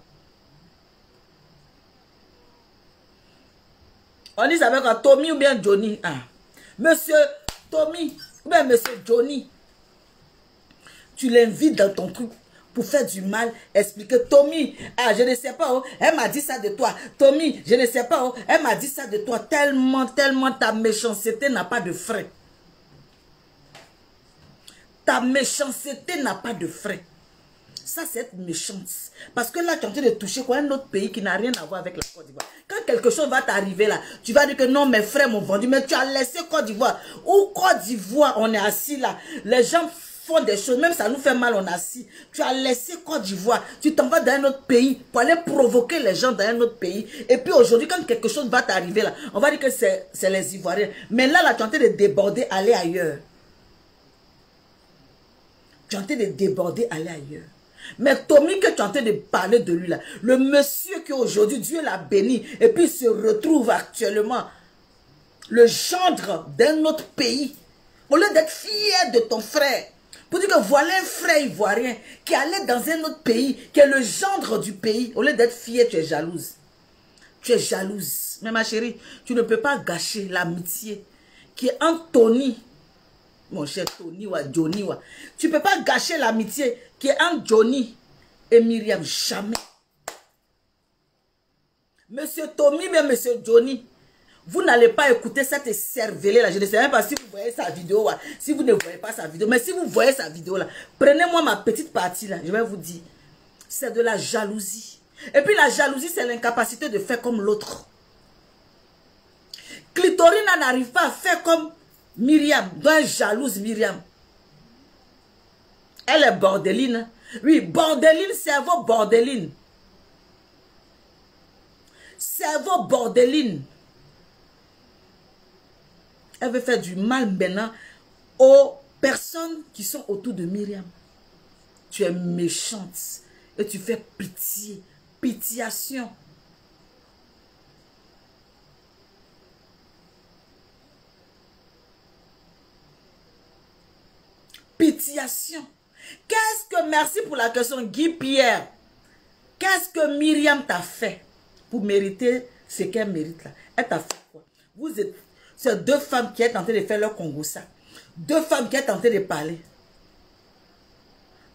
On dit ça avec un Tommy ou bien Johnny. Ah. Monsieur Tommy ou bien monsieur Johnny. Tu l'invites dans ton truc pour faire du mal, expliquer. Tommy, ah, je ne sais pas, oh, elle m'a dit ça de toi. Tommy, je ne sais pas, oh, elle m'a dit ça de toi. Tellement ta méchanceté n'a pas de frais. Ta méchanceté n'a pas de frais. Ça, c'est être méchante. Parce que là, tu es en train de toucher quoi, un autre pays qui n'a rien à voir avec la Côte d'Ivoire. Quand quelque chose va t'arriver là, tu vas dire que non, mes frères m'ont vendu. Mais tu as laissé Côte d'Ivoire. Ou Côte d'Ivoire, on est assis là. Les gens font des choses, même ça nous fait mal, on est assis. Tu as laissé Côte d'Ivoire. Tu t'en vas dans un autre pays pour aller provoquer les gens dans un autre pays. Et puis aujourd'hui, quand quelque chose va t'arriver là, on va dire que c'est les Ivoiriens. Mais là, tu es en train de déborder, aller ailleurs. Tu es en train de déborder, aller ailleurs. Mais Tommy, que tu es en train de parler de lui là, le monsieur qui aujourd'hui, Dieu l'a béni, et puis il se retrouve actuellement le gendre d'un autre pays, au lieu d'être fier de ton frère, pour dire que voilà un frère ivoirien qui allait dans un autre pays, qui est le gendre du pays, au lieu d'être fier, tu es jalouse. Tu es jalouse. Mais ma chérie, tu ne peux pas gâcher l'amitié qui est entre Tony, mon cher Tony ou Johnny. Tu ne peux pas gâcher l'amitié qui est entre Johnny et Myriam. Jamais. Monsieur Tommy, mais monsieur Johnny, vous n'allez pas écouter cette cervelée là. Je ne sais même pas si vous voyez sa vidéo, si vous ne voyez pas sa vidéo. Mais si vous voyez sa vidéo là, prenez-moi ma petite partie là. Je vais vous dire. C'est de la jalousie. Et puis la jalousie, c'est l'incapacité de faire comme l'autre. Clitorina n'arrive pas à faire comme Myriam, donc jalouse Myriam. Elle est bordeline. Oui, bordeline, cerveau bordeline. Cerveau bordeline. Elle veut faire du mal maintenant aux personnes qui sont autour de Myriam. Tu es méchante et tu fais pitié, pitiation. Pitiation. Qu'est-ce que, merci pour la question, Guy Pierre. Qu'est-ce que Myriam t'a fait pour mériter ce qu'elle mérite là? Elle t'a fait quoi? Vous êtes, c'est deux femmes qui sont en train de faire leur Congossa. Deux femmes qui sont en train de parler.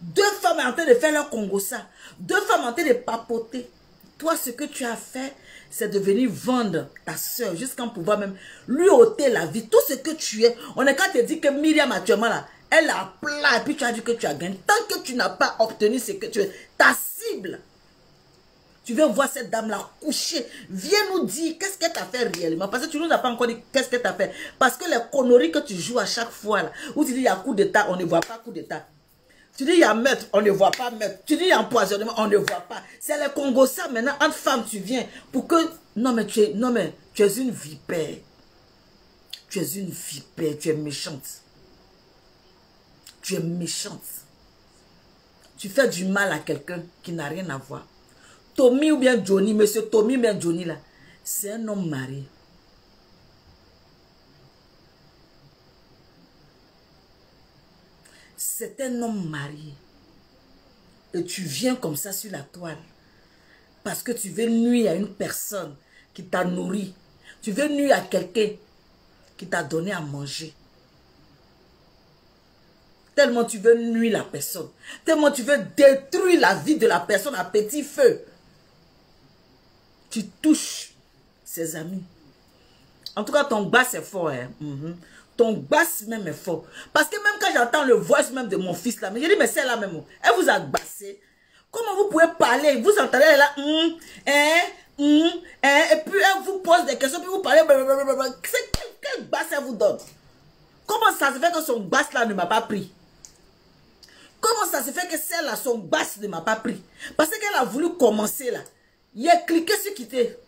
Deux femmes en train de faire leur Congossa. Deux femmes en train de papoter. Toi, ce que tu as fait, c'est de venir vendre ta soeur jusqu'à pouvoir même lui ôter la vie. Tout ce que tu es. On est quand te dit que Myriam actuellement là, elle a plat et puis tu as dit que tu as gagné. Tant que tu n'as pas obtenu ce que tu es, ta cible. Tu veux voir cette dame-là coucher. Viens nous dire qu'est-ce qu'elle t'a fait réellement. Parce que tu nous as pas encore dit qu'est-ce qu'elle t'a fait. Parce que les conneries que tu joues à chaque fois là, où tu dis il y a coup d'état, on ne voit pas coup d'état. Tu dis il y a meurtre, on ne voit pas meurtre. Tu dis il y a empoisonnement, on ne voit pas. C'est les Congossa maintenant, entre femmes tu viens pour que... Non mais tu es une vipère. Tu es une vipère, tu es méchante. Tu es méchante. Tu fais du mal à quelqu'un qui n'a rien à voir. Tommy ou bien Johnny, monsieur Tommy ou bien Johnny là, c'est un homme marié. C'est un homme marié. Et tu viens comme ça sur la toile. Parce que tu veux nuire à une personne qui t'a nourri. Tu veux nuire à quelqu'un qui t'a donné à manger. Tellement tu veux nuire la personne. Tellement tu veux détruire la vie de la personne à petit feu. Tu touches ses amis. En tout cas, ton basse est fort. Hein? Ton basse même est fort. Parce que même quand j'entends le voice même de mon fils là, mais je dis, mais c'est là même. Elle vous a bassé. Comment vous pouvez parler? Vous entendez là, et puis elle vous pose des questions, puis vous parlez, quelle basse elle vous donne? Comment ça se fait que son basse là ne m'a pas pris? Comment ça se fait que celle-là, son basse ne m'a pas pris? Parce qu'elle a voulu commencer là. Il a cliqué sur quitter.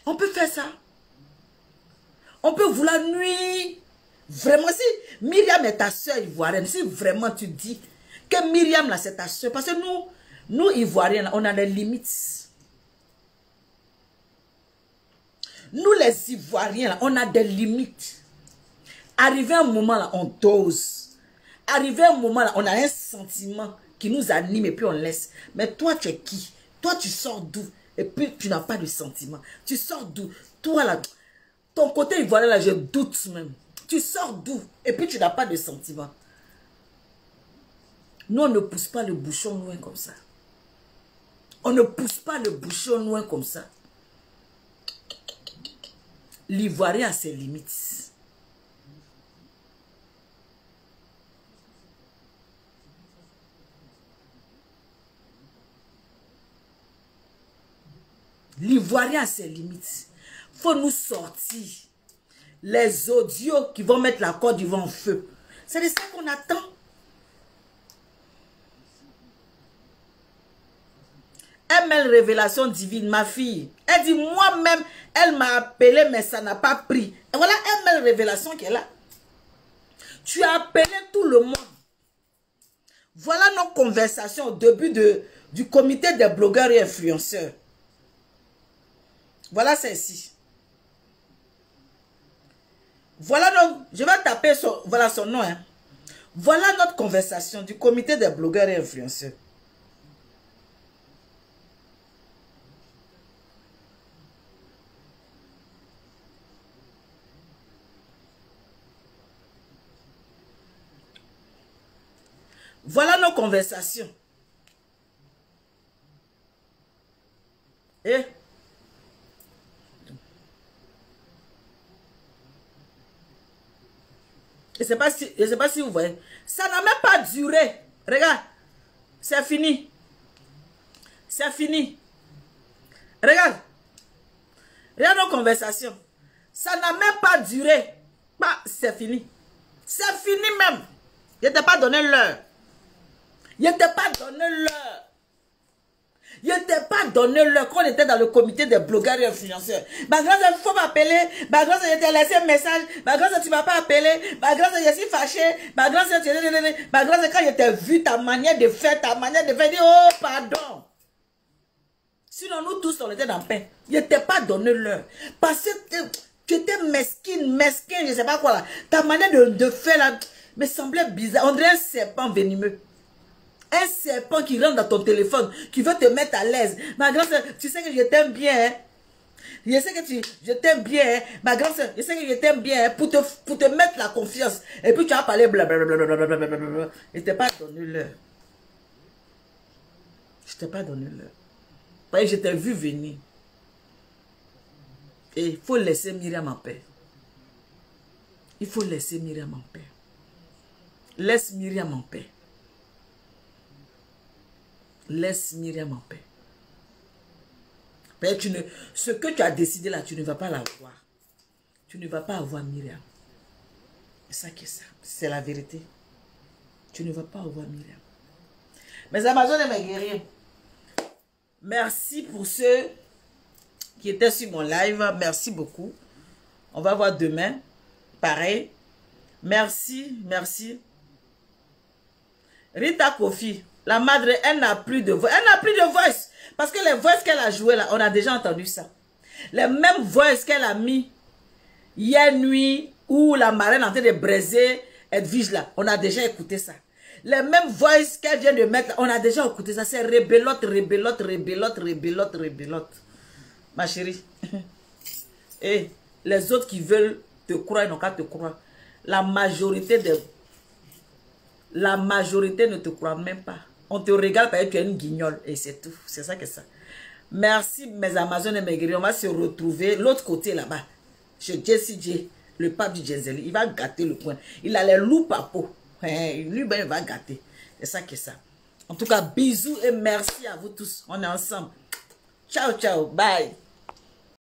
On peut faire ça. On peut vouloir nuire. Vraiment, si Myriam est ta soeur ivoirienne, si vraiment tu dis que Myriam là c'est ta soeur, parce que nous Ivoiriens, on a des limites. Nous les Ivoiriens, là, on a des limites. Arrivé un moment là, on dose. Arrivé un moment là, on a un sentiment qui nous anime et puis on laisse. Mais toi, tu es qui? Toi, tu sors d'où? Et puis, tu n'as pas de sentiment. Tu sors d'où? Toi, là, ton côté ivoirien, là, je doute même. Tu sors d'où? Et puis, tu n'as pas de sentiment. Nous, on ne pousse pas le bouchon loin comme ça. On ne pousse pas le bouchon loin comme ça. L'Ivoirien a ses limites. L'Ivoirien a ses limites. Il faut nous sortir. Les audios qui vont mettre la Côte d'Ivoire en feu. C'est de ça qu'on attend. Elle met une révélation divine, ma fille. Elle dit, moi-même, elle m'a appelé, mais ça n'a pas pris. Et voilà, elle met une révélation qui est là. Tu as appelé tout le monde. Voilà nos conversations au début du comité des blogueurs et influenceurs. Voilà celle-ci. Voilà donc, je vais taper voilà son nom. Hein. Voilà notre conversation du comité des blogueurs et influenceurs. Voilà nos conversations. Et je sais pas si vous voyez. Ça n'a même pas duré. Regarde. C'est fini. C'est fini. Regarde. Regarde nos conversations. Ça n'a même pas duré. C'est fini. C'est fini même. Je ne t'ai pas donné l'heure. Je ne t'ai pas donné l'heure. Je ne t'ai pas donné l'heure quand on était dans le comité des blogueurs et influenceurs. Ma grande, il faut m'appeler. Ma grande, je t'ai laissé un message. Ma grande, tu ne m'as pas appelé. Ma grande, je suis fâchée. Ma grande, quand je t'ai vu, ta manière de faire, dis, oh, pardon. Sinon, nous tous, on était dans la paix. Je ne t'ai pas donné l'heure. Parce que tu étais mesquine, je ne sais pas quoi là. Ta manière de faire là me semblait bizarre. On dirait un serpent venimeux. Un serpent qui rentre dans ton téléphone, qui veut te mettre à l'aise. Ma grande soeur, tu sais que je t'aime bien. Hein? Je sais que je t'aime bien. Hein? Ma grande soeur, je sais que je t'aime bien hein? pour te mettre la confiance. Et puis tu as parlé blablabla. Je ne t'ai pas donné l'heure. Je ne t'ai pas donné l'heure. Parce que je t'ai vu venir. Et il faut laisser Myriam en paix. Il faut laisser Myriam en paix. Laisse Myriam en paix. Laisse Myriam en paix. Ce que tu as décidé là, tu ne vas pas l'avoir. Tu ne vas pas avoir Myriam. C'est ça qui est ça. C'est la vérité. Tu ne vas pas avoir Myriam. Mes Amazones et mes guerriers, merci pour ceux qui étaient sur mon live. Merci beaucoup. On va voir demain. Pareil. Merci, merci. Rita Kofi. La madre, elle n'a plus de voix. Elle n'a plus de voice. Parce que les voix qu'elle a jouées là, on a déjà entendu ça. Les mêmes voix qu'elle a mis hier nuit où la marraine est en train de braiser Edwige là. On a déjà écouté ça. Les mêmes voix qu'elle vient de mettre là, on a déjà écouté ça. C'est rébellote, rébellote, rébellote, rébellote, rébellote. Ma chérie. Et les autres qui veulent te croire, ils n'ont qu'à te croire. La majorité ne te croit même pas. On te regarde parce que tu es une guignole. Et c'est tout. C'est ça que ça. Merci mes Amazones et mes guerriers. On va se retrouver l'autre côté là-bas. Chez Jessie J, le pape du Jezeli. Il va gâter le coin. Il a les loups à peau. Lui, ben, il va gâter. C'est ça que ça. En tout cas, bisous et merci à vous tous. On est ensemble. Ciao, ciao. Bye.